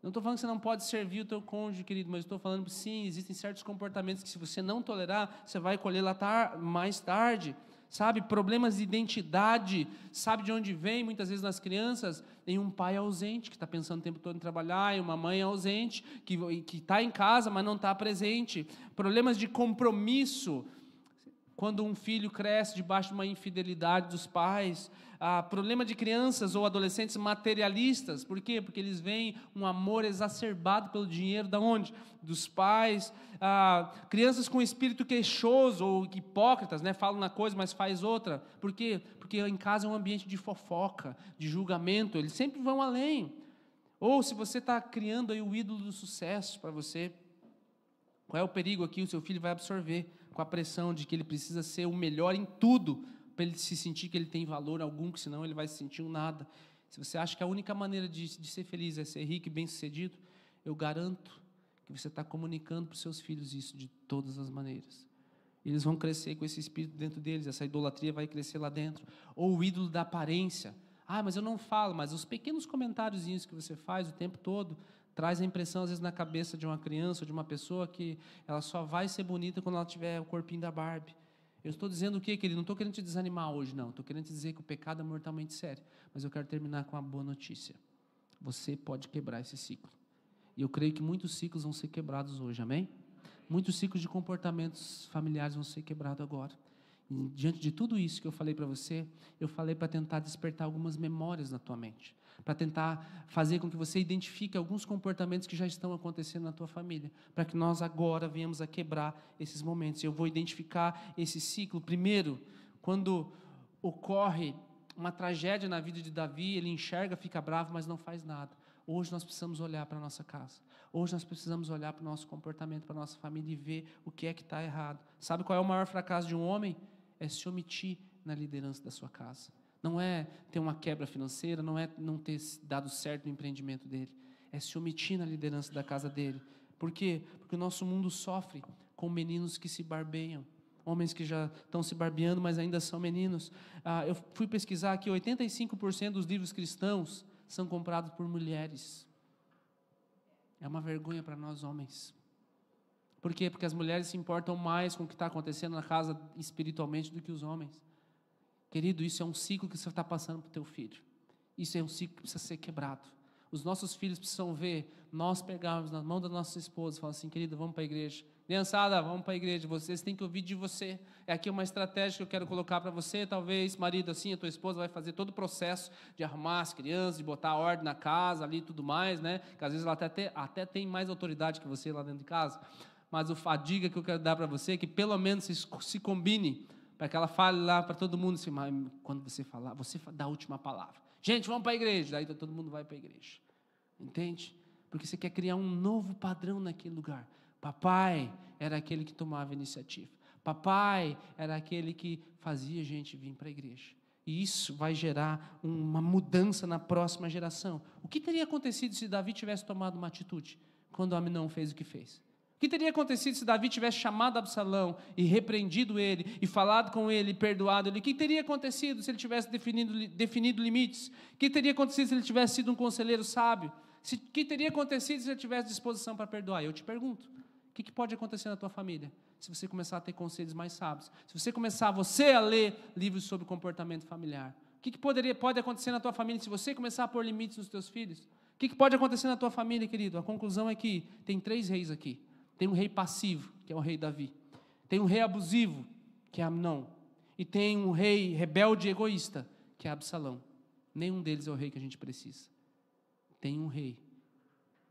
Não estou falando que você não pode servir o teu cônjuge, querido, mas estou falando que sim, existem certos comportamentos que se você não tolerar, você vai colher lá mais tarde. Sabe, problemas de identidade, sabe de onde vem muitas vezes nas crianças? Em um pai ausente, que está pensando o tempo todo em trabalhar, em uma mãe ausente, que está em casa, mas não está presente. Problemas de compromisso, quando um filho cresce debaixo de uma infidelidade dos pais. Problema de crianças ou adolescentes materialistas. Por quê? Porque eles veem um amor exacerbado pelo dinheiro. Da onde? Dos pais. Crianças com espírito queixoso ou hipócritas, né? Falam uma coisa, mas faz outra. Por quê? Porque em casa é um ambiente de fofoca, de julgamento. Eles sempre vão além. Ou se você está criando aí o ídolo do sucesso para você, qual é o perigo aqui? O seu filho vai absorver com a pressão de que ele precisa ser o melhor em tudo, para ele se sentir que ele tem valor algum, que senão ele vai se sentir um nada. Se você acha que a única maneira de ser feliz é ser rico e bem-sucedido, eu garanto que você está comunicando para os seus filhos isso de todas as maneiras. Eles vão crescer com esse espírito dentro deles, essa idolatria vai crescer lá dentro. Ou o ídolo da aparência. Mas eu não falo, mas os pequenos comentáriozinhos que você faz o tempo todo, traz a impressão, às vezes, na cabeça de uma criança ou de uma pessoa que ela só vai ser bonita quando ela tiver o corpinho da Barbie. Eu estou dizendo o quê, querido? Não estou querendo te desanimar hoje, não. Estou querendo te dizer que o pecado é mortalmente sério. Mas eu quero terminar com uma boa notícia. Você pode quebrar esse ciclo. E eu creio que muitos ciclos vão ser quebrados hoje, amém? Muitos ciclos de comportamentos familiares vão ser quebrados agora. E, diante de tudo isso que eu falei para você, eu falei para tentar despertar algumas memórias na tua mente, para tentar fazer com que você identifique alguns comportamentos que já estão acontecendo na tua família, para que nós agora venhamos a quebrar esses momentos. Eu vou identificar esse ciclo. Primeiro, quando ocorre uma tragédia na vida de Davi, ele enxerga, fica bravo, mas não faz nada. Hoje nós precisamos olhar para a nossa casa. Hoje nós precisamos olhar para o nosso comportamento, para a nossa família e ver o que é que está errado. Sabe qual é o maior fracasso de um homem? É se omitir na liderança da sua casa. Não é ter uma quebra financeira, não é não ter dado certo no empreendimento dele. É se omitir na liderança da casa dele. Por quê? Porque o nosso mundo sofre com meninos que se barbeiam. Homens que já estão se barbeando, mas ainda são meninos. Eu fui pesquisar que 85% dos livros cristãos são comprados por mulheres. É uma vergonha para nós homens. Por quê? Porque as mulheres se importam mais com o que está acontecendo na casa espiritualmente do que os homens. Querido, isso é um ciclo que você está passando para o teu filho. Isso é um ciclo que precisa ser quebrado. Os nossos filhos precisam ver nós pegarmos na mão da nossa esposa e falar assim, querido, vamos para a igreja. Criançada, vamos para a igreja. Vocês têm que ouvir de você. É aqui uma estratégia que eu quero colocar para você. Talvez, marido, assim, a tua esposa vai fazer todo o processo de arrumar as crianças, de botar a ordem na casa ali e tudo mais, né? Que às vezes ela até tem mais autoridade que você lá dentro de casa. Mas a dica que eu quero dar para você é que pelo menos se combine para que ela fale lá para todo mundo assim, quando você falar, você dá a última palavra. Gente, vamos para a igreja. Daí todo mundo vai para a igreja. Entende? Porque você quer criar um novo padrão naquele lugar. Papai era aquele que tomava a iniciativa. Papai era aquele que fazia a gente vir para a igreja. E isso vai gerar uma mudança na próxima geração. O que teria acontecido se Davi tivesse tomado uma atitude quando Aminon fez o que fez? O que teria acontecido se Davi tivesse chamado Absalão e repreendido ele, e falado com ele, e perdoado ele? O que teria acontecido se ele tivesse definido limites? O que teria acontecido se ele tivesse sido um conselheiro sábio? O que teria acontecido se ele tivesse disposição para perdoar? Eu te pergunto, o que pode acontecer na tua família se você começar a ter conselhos mais sábios? Se você começar a ler livros sobre comportamento familiar? O que pode acontecer na tua família se você começar a pôr limites nos teus filhos? O que pode acontecer na tua família, querido? A conclusão é que tem 3 reis aqui. Tem um rei passivo, que é o rei Davi. Tem um rei abusivo, que é Amnon. E tem um rei rebelde e egoísta, que é Absalão. Nenhum deles é o rei que a gente precisa. Tem um rei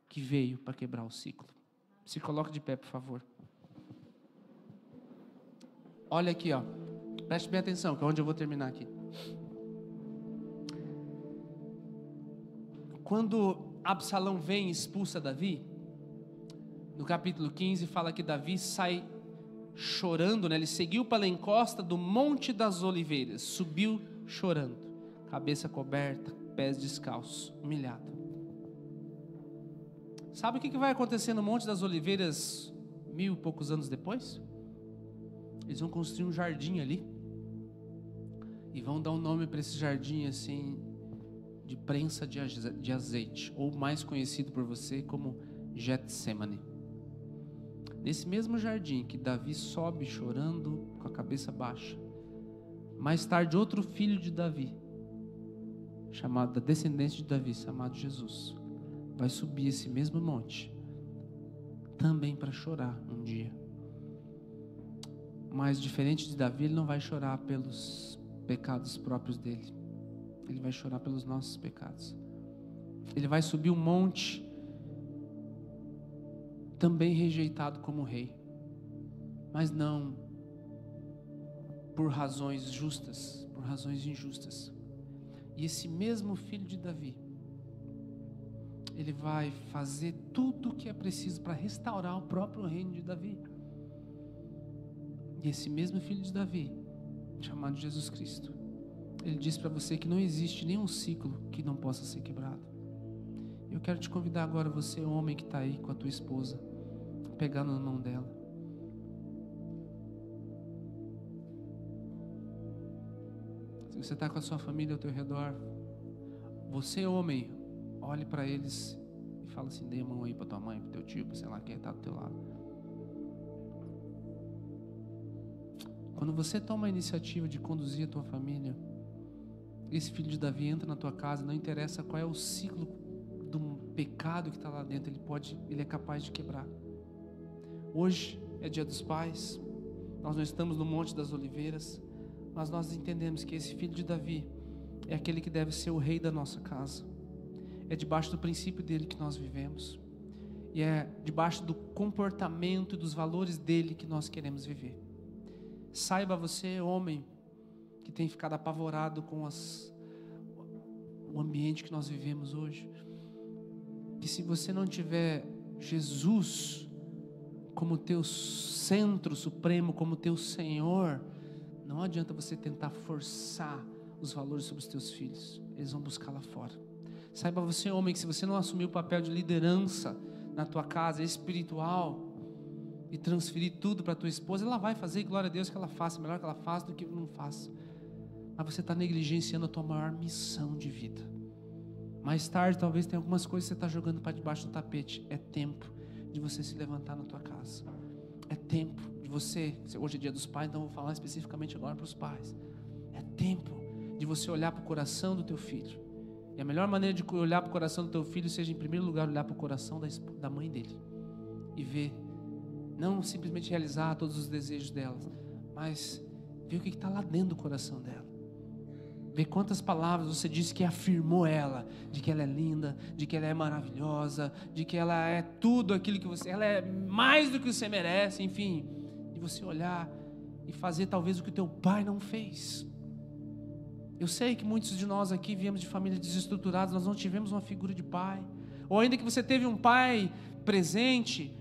que veio para quebrar o ciclo. Se coloque de pé, por favor. Olha aqui, ó. Preste bem atenção, que é onde eu vou terminar aqui. Quando Absalão vem e expulsa Davi, no capítulo 15 fala que Davi sai chorando, né? Ele seguiu pela encosta do Monte das Oliveiras, subiu chorando, cabeça coberta, pés descalços, humilhado. Sabe o que vai acontecer no Monte das Oliveiras 1000 e poucos anos depois? Eles vão construir um jardim ali e vão dar um nome para esse jardim assim, de prensa de azeite, ou mais conhecido por você como Getsemane. Nesse mesmo jardim que Davi sobe chorando com a cabeça baixa, mais tarde outro filho de Davi, chamado da descendência de Davi, chamado Jesus, vai subir esse mesmo monte, também para chorar um dia. Mas diferente de Davi, ele não vai chorar pelos pecados próprios dele, ele vai chorar pelos nossos pecados. Ele vai subir um monte, também rejeitado como rei, mas não por razões justas, por razões injustas. E esse mesmo filho de Davi, ele vai fazer tudo o que é preciso para restaurar o próprio reino de Davi. E esse mesmo filho de Davi, chamado Jesus Cristo, ele diz para você que não existe nenhum ciclo que não possa ser quebrado. Eu quero te convidar agora, você homem que está aí com a tua esposa, pegando na mão dela. Se você está com a sua família ao teu redor, você homem, olhe para eles e fala assim, dê a mão aí para tua mãe, para teu tio, para sei lá quem está do teu lado. Quando você toma a iniciativa de conduzir a tua família, esse filho de Davi entra na tua casa, não interessa qual é o ciclo do pecado que está lá dentro, ele é capaz de quebrar. Hoje é dia dos pais, nós não estamos no Monte das Oliveiras, mas nós entendemos que esse filho de Davi é aquele que deve ser o rei da nossa casa. É debaixo do princípio dele que nós vivemos, e é debaixo do comportamento e dos valores dele que nós queremos viver. Saiba você, homem, que tem ficado apavorado com o ambiente que nós vivemos hoje. que se você não tiver Jesus como teu centro supremo, como teu Senhor, não adianta você tentar forçar os valores sobre os teus filhos. Eles vão buscar lá fora. Saiba você, homem, que se você não assumir o papel de liderança na tua casa espiritual e transferir tudo para a tua esposa, ela vai fazer, e glória a Deus que ela faça, melhor que ela faça do que não faça. Mas você está negligenciando a tua maior missão de vida. Mais tarde talvez tenha algumas coisas que você está jogando para debaixo do tapete. É tempo de você se levantar na tua casa. É tempo de você, hoje é dia dos pais, então vou falar especificamente agora para os pais. É tempo de você olhar para o coração do teu filho. E a melhor maneira de olhar para o coração do teu filho seja, em primeiro lugar, olhar para o coração da mãe dele. E ver, não simplesmente realizar todos os desejos dela, mas ver o que está lá dentro do coração dela. Ver quantas palavras você disse que afirmou ela, de que ela é linda, de que ela é maravilhosa, de que ela é tudo aquilo que você, ela é mais do que você merece, enfim. De você olhar e fazer talvez o que o teu pai não fez. Eu sei que muitos de nós aqui viemos de famílias desestruturadas, nós não tivemos uma figura de pai. Ou ainda que você teve um pai presente,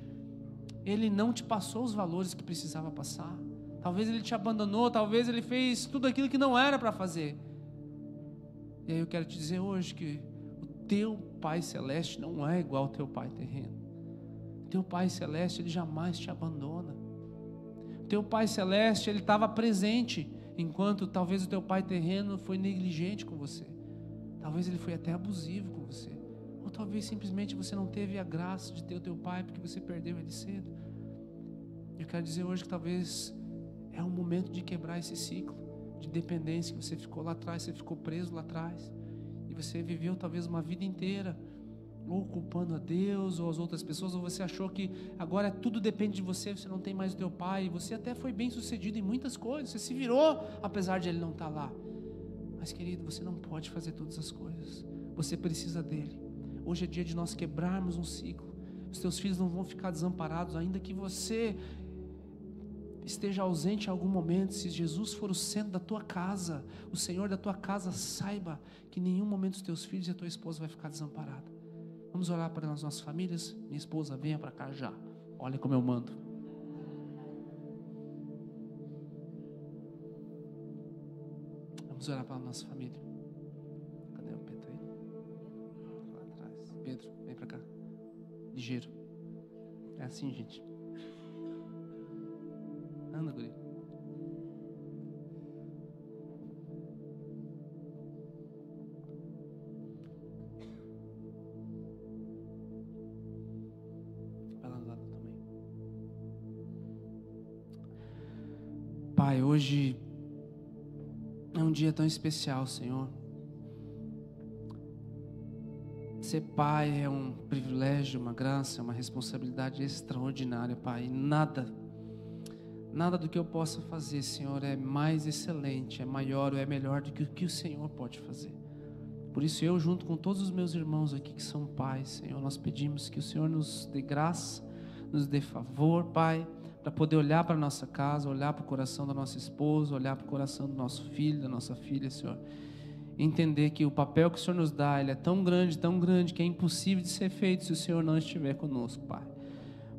ele não te passou os valores que precisava passar. Talvez ele te abandonou, talvez ele fez tudo aquilo que não era para fazer. E aí eu quero te dizer hoje que o teu Pai Celeste não é igual ao teu Pai terreno. O teu Pai Celeste, ele jamais te abandona. O teu Pai Celeste, ele estava presente, enquanto talvez o teu pai terreno foi negligente com você. Talvez ele foi até abusivo com você. Ou talvez simplesmente você não teve a graça de ter o teu pai porque você perdeu ele cedo. Eu quero dizer hoje que talvez é um momento de quebrar esse ciclo de dependência que você ficou lá atrás, você ficou preso lá atrás. E você viveu talvez uma vida inteira ou culpando a Deus ou as outras pessoas, ou você achou que agora tudo depende de você, você não tem mais o teu pai, e você até foi bem sucedido em muitas coisas, você se virou apesar de ele não estar lá. Mas querido, você não pode fazer todas as coisas, você precisa dele. Hoje é dia de nós quebrarmos um ciclo. Os teus filhos não vão ficar desamparados, ainda que você esteja ausente em algum momento. Se Jesus for o centro da tua casa, o Senhor da tua casa, saiba que em nenhum momento os teus filhos e a tua esposa vai ficar desamparada. Vamos orar para as nossas famílias? Minha esposa, venha para cá já. Olha como eu mando. Vamos orar para a nossa família. Cadê o Pedro aí? Lá atrás. Pedro, vem para cá. Ligeiro. É assim, gente. Anda, guri. Pai, hoje é um dia tão especial, Senhor. Ser pai é um privilégio, uma graça, uma responsabilidade extraordinária, Pai. Nada do que eu possa fazer, Senhor, é mais excelente, é maior ou é melhor do que o que o Senhor pode fazer. Por isso eu, junto com todos os meus irmãos aqui que são pais, Senhor, nós pedimos que o Senhor nos dê graça, nos dê favor, Pai, para poder olhar para a nossa casa, olhar para o coração da nossa esposa, olhar para o coração do nosso filho, da nossa filha, Senhor. Entender que o papel que o Senhor nos dá, ele é tão grande, que é impossível de ser feito se o Senhor não estiver conosco, Pai.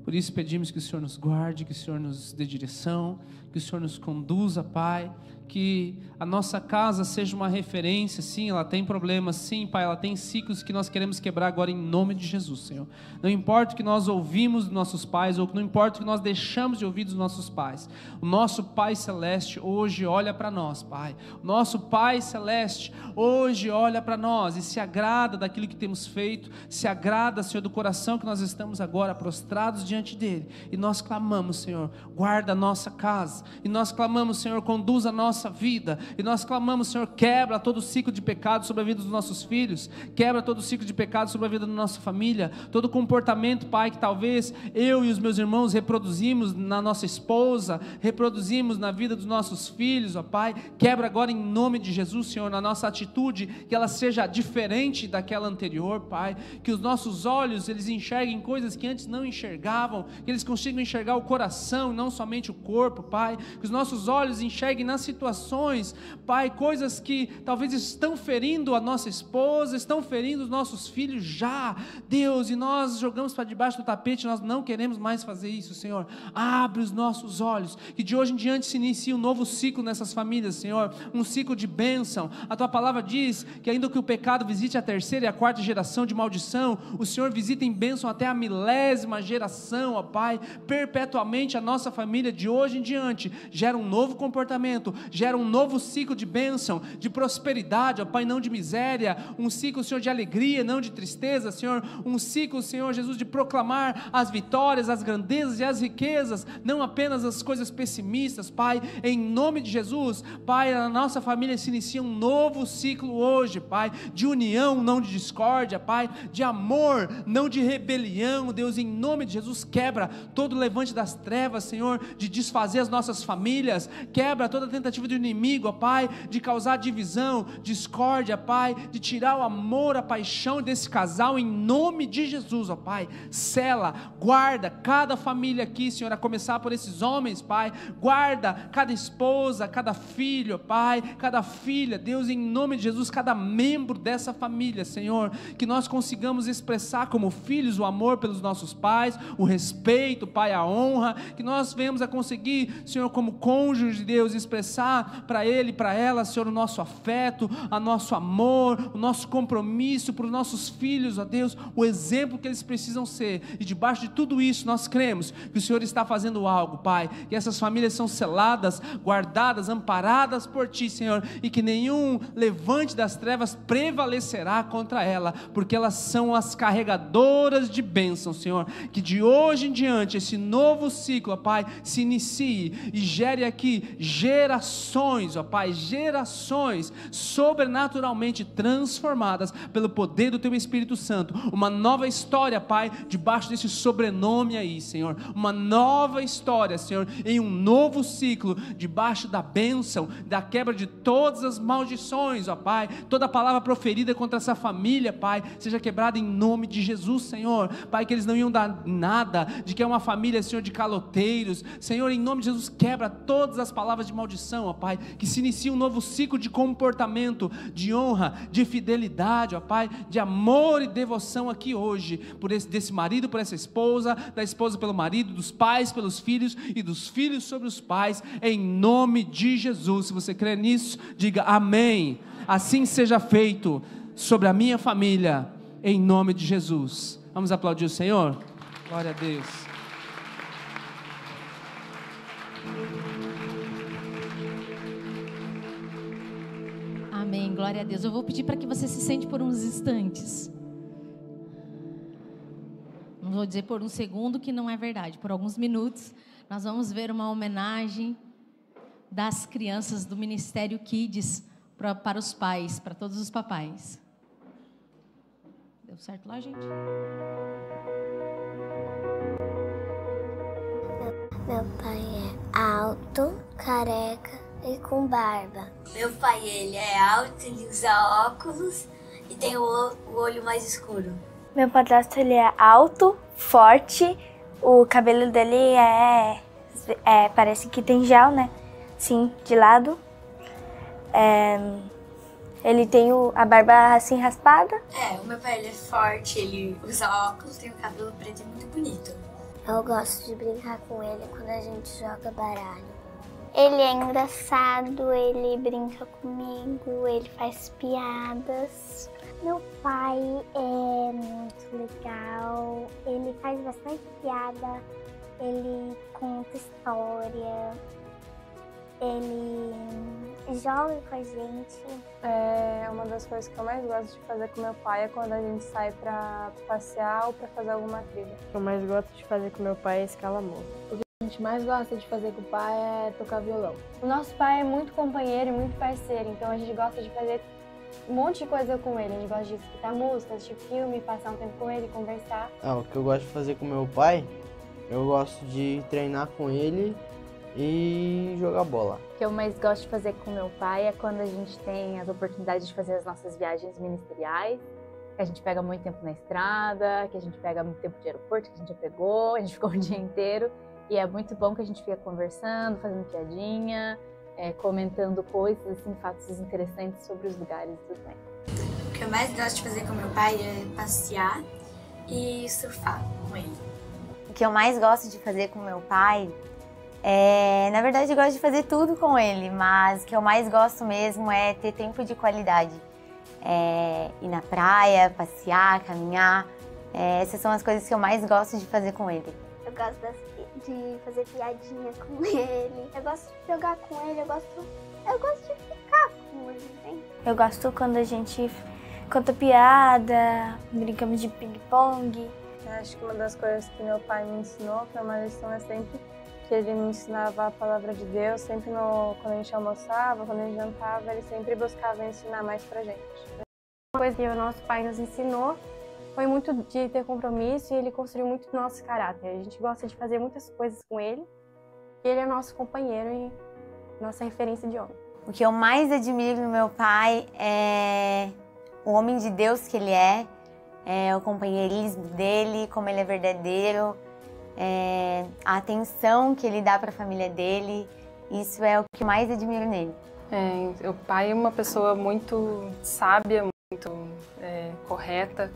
Por isso pedimos que o Senhor nos guarde, que o Senhor nos dê direção, que o Senhor nos conduza, Pai, que a nossa casa seja uma referência. Sim, ela tem problemas, sim, Pai, ela tem ciclos que nós queremos quebrar agora em nome de Jesus, Senhor. Não importa o que nós ouvimos dos nossos pais, ou não importa o que nós deixamos de ouvir dos nossos pais, o nosso Pai Celeste hoje olha para nós, Pai. O nosso Pai Celeste hoje olha para nós e se agrada daquilo que temos feito, se agrada, Senhor, do coração que nós estamos agora prostrados diante dEle, e nós clamamos, Senhor, guarda a nossa casa, e nós clamamos, Senhor, conduza a nossa vida, e nós clamamos, Senhor, quebra todo o ciclo de pecado sobre a vida dos nossos filhos, quebra todo o ciclo de pecado sobre a vida da nossa família, todo comportamento, Pai, que talvez eu e os meus irmãos reproduzimos na nossa esposa, reproduzimos na vida dos nossos filhos, ó Pai, quebra agora em nome de Jesus, Senhor, na nossa atitude, que ela seja diferente daquela anterior, Pai, que os nossos olhos, eles enxerguem coisas que antes não enxergavam, que eles consigam enxergar o coração e não somente o corpo, Pai, que os nossos olhos enxerguem na situação situações, Pai, coisas que talvez estão ferindo a nossa esposa, estão ferindo os nossos filhos já, Deus, e nós jogamos para debaixo do tapete, nós não queremos mais fazer isso, Senhor. Abre os nossos olhos, que de hoje em diante se inicie um novo ciclo nessas famílias, Senhor, um ciclo de bênção. A Tua palavra diz que ainda que o pecado visite a terceira e a quarta geração de maldição, o Senhor visita em bênção até a 1000ª geração, ó Pai, perpetuamente a nossa família de hoje em diante gera um novo comportamento, gera um novo ciclo de bênção, de prosperidade, ó Pai, não de miséria, um ciclo, Senhor, de alegria, não de tristeza, Senhor, um ciclo, Senhor Jesus, de proclamar as vitórias, as grandezas e as riquezas, não apenas as coisas pessimistas, Pai, em nome de Jesus, Pai, a nossa família se inicia um novo ciclo hoje, Pai, de união, não de discórdia, Pai, de amor, não de rebelião, Deus, em nome de Jesus, quebra todo o levante das trevas, Senhor, de desfazer as nossas famílias, quebra toda tentativa do inimigo, ó Pai, de causar divisão, discórdia, Pai, de tirar o amor, a paixão desse casal, em nome de Jesus, ó Pai, sela, guarda cada família aqui, Senhor, a começar por esses homens, Pai, guarda cada esposa, cada filho, Pai, cada filha, Deus, em nome de Jesus, cada membro dessa família, Senhor, que nós consigamos expressar como filhos o amor pelos nossos pais, o respeito, Pai, a honra, que nós venhamos a conseguir, Senhor, como cônjuge de Deus, expressar para ele e para ela, Senhor, o nosso afeto, o nosso amor, o nosso compromisso para os nossos filhos, ó Deus, o exemplo que eles precisam ser, e debaixo de tudo isso nós cremos que o Senhor está fazendo algo, Pai, que essas famílias são seladas, guardadas, amparadas por Ti, Senhor, e que nenhum levante das trevas prevalecerá contra ela, porque elas são as carregadoras de bênção, Senhor, que de hoje em diante esse novo ciclo, ó Pai, se inicie e gere aqui gerações, ó Pai, gerações sobrenaturalmente transformadas pelo poder do Teu Espírito Santo, uma nova história, Pai, debaixo desse sobrenome aí, Senhor, uma nova história, Senhor, em um novo ciclo, debaixo da bênção, da quebra de todas as maldições, ó Pai, toda palavra proferida contra essa família, Pai, seja quebrada em nome de Jesus, Senhor, Pai, que eles não iam dar nada, de que é uma família, Senhor, de caloteiros, Senhor, em nome de Jesus, quebra todas as palavras de maldição, ó Pai, que se inicie um novo ciclo de comportamento, de honra, de fidelidade, ó Pai, de amor e devoção aqui hoje, desse marido por essa esposa, da esposa pelo marido, dos pais pelos filhos e dos filhos sobre os pais, em nome de Jesus. Se você crê nisso, diga amém. Assim seja feito sobre a minha família, em nome de Jesus. Vamos aplaudir o Senhor? Glória a Deus. Amém, glória a Deus. Eu vou pedir para que você se sente por uns instantes. Não vou dizer por um segundo, que não é verdade. Por alguns minutos, nós vamos ver uma homenagem das crianças do Ministério Kids para os pais, para todos os papais. Deu certo lá, gente? Meu pai é alto, careca e com barba. Meu pai, ele é alto, ele usa óculos e tem o olho mais escuro. Meu padrasto, ele é alto, forte, o cabelo dele parece que tem gel, né? Sim, de lado. Ele tem a barba assim raspada. O meu pai, ele é forte, ele usa óculos, tem o cabelo preto e muito bonito. Eu gosto de brincar com ele quando a gente joga baralho. Ele é engraçado, ele brinca comigo, ele faz piadas. Meu pai é muito legal, ele faz bastante piada, ele conta história, ele joga com a gente. Uma das coisas que eu mais gosto de fazer com meu pai é quando a gente sai pra passear ou pra fazer alguma trilha. O que eu mais gosto de fazer com meu pai é escalar morro. O que a gente mais gosta de fazer com o pai é tocar violão. O nosso pai é muito companheiro e muito parceiro, então a gente gosta de fazer um monte de coisa com ele. A gente gosta de escutar música, assistir filme, passar um tempo com ele, conversar. O que eu gosto de fazer com meu pai, eu gosto de treinar com ele e jogar bola. O que eu mais gosto de fazer com meu pai é quando a gente tem as oportunidades de fazer as nossas viagens ministeriais, que a gente pega muito tempo na estrada, que a gente pega muito tempo de aeroporto, que a gente já pegou, a gente ficou o dia inteiro, e é muito bom que a gente fica conversando, fazendo piadinha, comentando coisas, assim, fatos interessantes sobre os lugares e tudo mais. O que eu mais gosto de fazer com meu pai é passear e surfar com ele. O que eu mais gosto de fazer com meu pai na verdade, eu gosto de fazer tudo com ele, mas o que eu mais gosto mesmo é ter tempo de qualidade. Ir na praia, passear, caminhar. Essas são as coisas que eu mais gosto de fazer com ele. Eu gosto de fazer piadinha com ele. Eu gosto de jogar com ele. Eu gosto de ficar com ele, né? Eu gosto quando a gente conta piada, brincamos de ping-pong. Acho que uma das coisas que meu pai me ensinou, foi uma lição, é sempre que ele me ensinava a palavra de Deus, sempre quando a gente almoçava, quando a gente jantava, ele sempre buscava ensinar mais pra gente. Uma coisa que o nosso pai nos ensinou foi muito de ter compromisso, e ele construiu muito do nosso caráter. A gente gosta de fazer muitas coisas com ele, e ele é nosso companheiro e nossa referência de homem. O que eu mais admiro no meu pai é o homem de Deus que ele é o companheirismo dele, como ele é verdadeiro, a atenção que ele dá para a família dele. Isso é o que mais admiro nele. O pai é uma pessoa muito sábia, muito correta.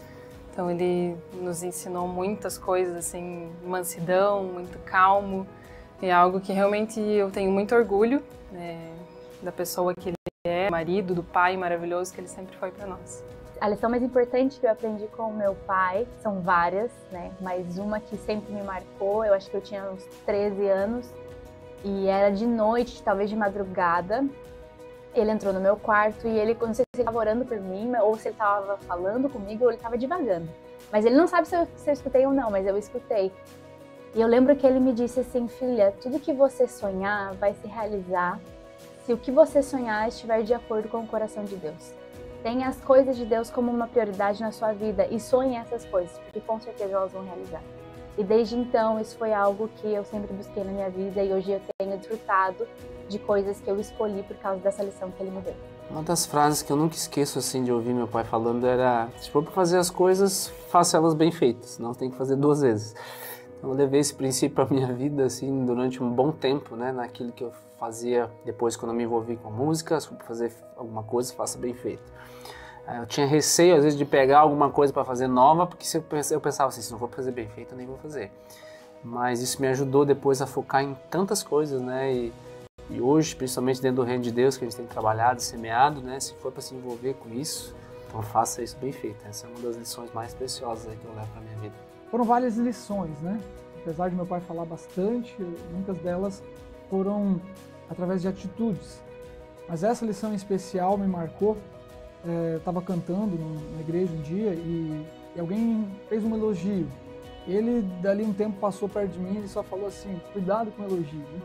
Então ele nos ensinou muitas coisas, assim, mansidão, muito calmo. É algo que realmente eu tenho muito orgulho da pessoa que ele é, marido, do pai maravilhoso que ele sempre foi para nós. A lição mais importante que eu aprendi com o meu pai, são várias, né? Mas uma que sempre me marcou, eu acho que eu tinha uns 13 anos, e era de noite, talvez de madrugada. Ele entrou no meu quarto e ele, não sei se ele estava orando por mim, ou se ele estava falando comigo, ou ele estava divagando. Mas ele não sabe se eu escutei ou não, mas eu escutei. E eu lembro que ele me disse assim: filha, tudo que você sonhar vai se realizar se o que você sonhar estiver de acordo com o coração de Deus. Tenha as coisas de Deus como uma prioridade na sua vida e sonhe essas coisas, porque com certeza elas vão realizar. E desde então, isso foi algo que eu sempre busquei na minha vida, e hoje eu tenho desfrutado de coisas que eu escolhi por causa dessa lição que ele me deu. Uma das frases que eu nunca esqueço assim de ouvir meu pai falando era: se for para fazer as coisas, faça elas bem feitas, senão você tem que fazer 2 vezes. Então eu levei esse princípio para minha vida assim durante um bom tempo, né, naquilo que eu fazia depois quando eu me envolvi com música. Se for para fazer alguma coisa, faça bem feito. Eu tinha receio às vezes de pegar alguma coisa para fazer nova, porque eu pensava assim: se não for fazer bem feito, eu nem vou fazer. Mas isso me ajudou depois a focar em tantas coisas, né? E hoje, principalmente dentro do reino de Deus, que a gente tem trabalhado e semeado, né? Se for para se envolver com isso, então faça isso bem feito. Essa é uma das lições mais preciosas aí que eu levo para minha vida. Foram várias lições, né? Apesar de meu pai falar bastante, muitas delas foram através de atitudes. Mas essa lição em especial me marcou. Eu estava cantando na igreja um dia e alguém fez um elogio. Ele, dali um tempo, passou perto de mim e só falou assim: cuidado com o elogio. Né?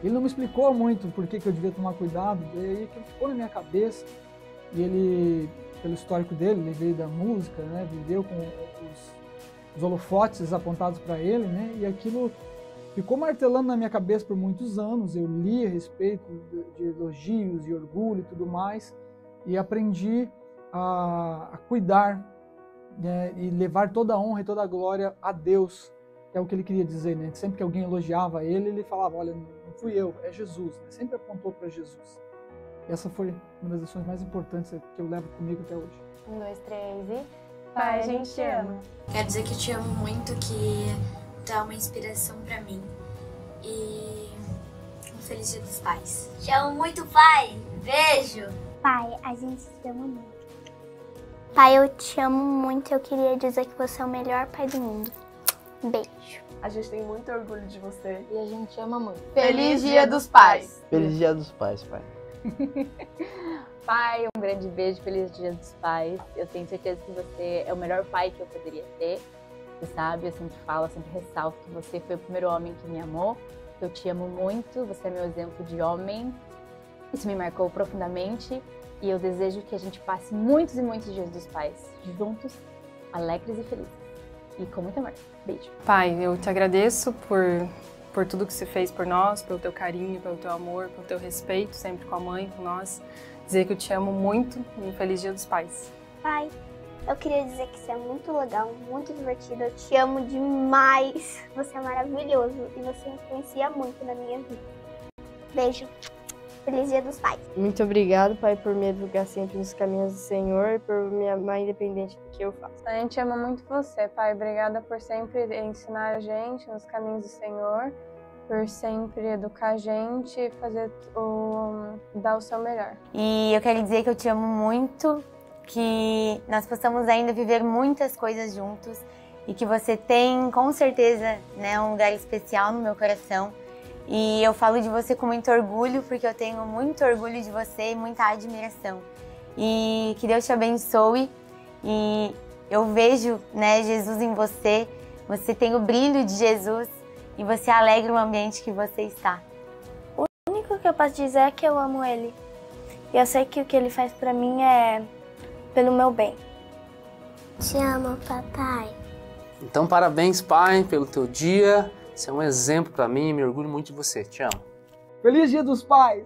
Ele não me explicou muito por que eu devia tomar cuidado, daí aquilo ficou na minha cabeça. E ele, pelo histórico dele, ele veio da música, né? Viveu com os holofotes apontados para ele, né? E aquilo ficou martelando na minha cabeça por muitos anos. Eu li a respeito de elogios e orgulho e tudo mais, e aprendi a cuidar, né, e levar toda a honra e toda a glória a Deus, que é o que ele queria dizer, né? Sempre que alguém elogiava ele, ele falava: olha, não fui eu, é Jesus, né? Sempre apontou para Jesus. E essa foi uma das lições mais importantes que eu levo comigo até hoje. 1, 2, 3 e... Pai, a gente te ama. Quero dizer que eu te amo muito, que tu é uma inspiração pra mim. E um feliz Dia dos Pais. Te amo muito, pai. Beijo. Pai, a gente te ama muito. Pai, eu te amo muito. Eu queria dizer que você é o melhor pai do mundo. Beijo. A gente tem muito orgulho de você. E a gente te ama muito. Feliz Dia dos Pais! Feliz Dia dos Pais, pai. Pai, um grande beijo, feliz Dia dos Pais. Eu tenho certeza que você é o melhor pai que eu poderia ter. Você sabe, eu sempre falo, eu sempre ressalto que você foi o primeiro homem que me amou. Eu te amo muito, você é meu exemplo de homem. Isso me marcou profundamente e eu desejo que a gente passe muitos e muitos Dias dos Pais juntos, alegres e felizes. E com muito amor. Beijo. Pai, eu te agradeço por tudo que você fez por nós, pelo teu carinho, pelo teu amor, pelo teu respeito sempre com a mãe, com nós. Dizer que eu te amo muito e um feliz Dia dos Pais. Pai, eu queria dizer que você é muito legal, muito divertido. Eu te amo demais. Você é maravilhoso e você influencia muito na minha vida. Beijo. Feliz Dia dos Pais. Muito obrigado, Pai, por me educar sempre nos caminhos do Senhor e por me amar independente do que eu faço. A gente ama muito você, Pai. Obrigada por sempre ensinar a gente nos caminhos do Senhor, por sempre educar a gente e dar o seu melhor. E eu quero dizer que eu te amo muito, que nós possamos ainda viver muitas coisas juntos e que você tem, com certeza, né, um lugar especial no meu coração. E eu falo de você com muito orgulho, porque eu tenho muito orgulho de você e muita admiração. E que Deus te abençoe. E eu vejo, né, Jesus em você. Você tem o brilho de Jesus e você alegra o ambiente que você está. O único que eu posso dizer é que eu amo ele. E eu sei que o que ele faz pra mim é pelo meu bem. Te amo, papai. Então, parabéns, pai, pelo teu dia. Você é um exemplo para mim, me orgulho muito de você. Te amo. Feliz Dia dos Pais!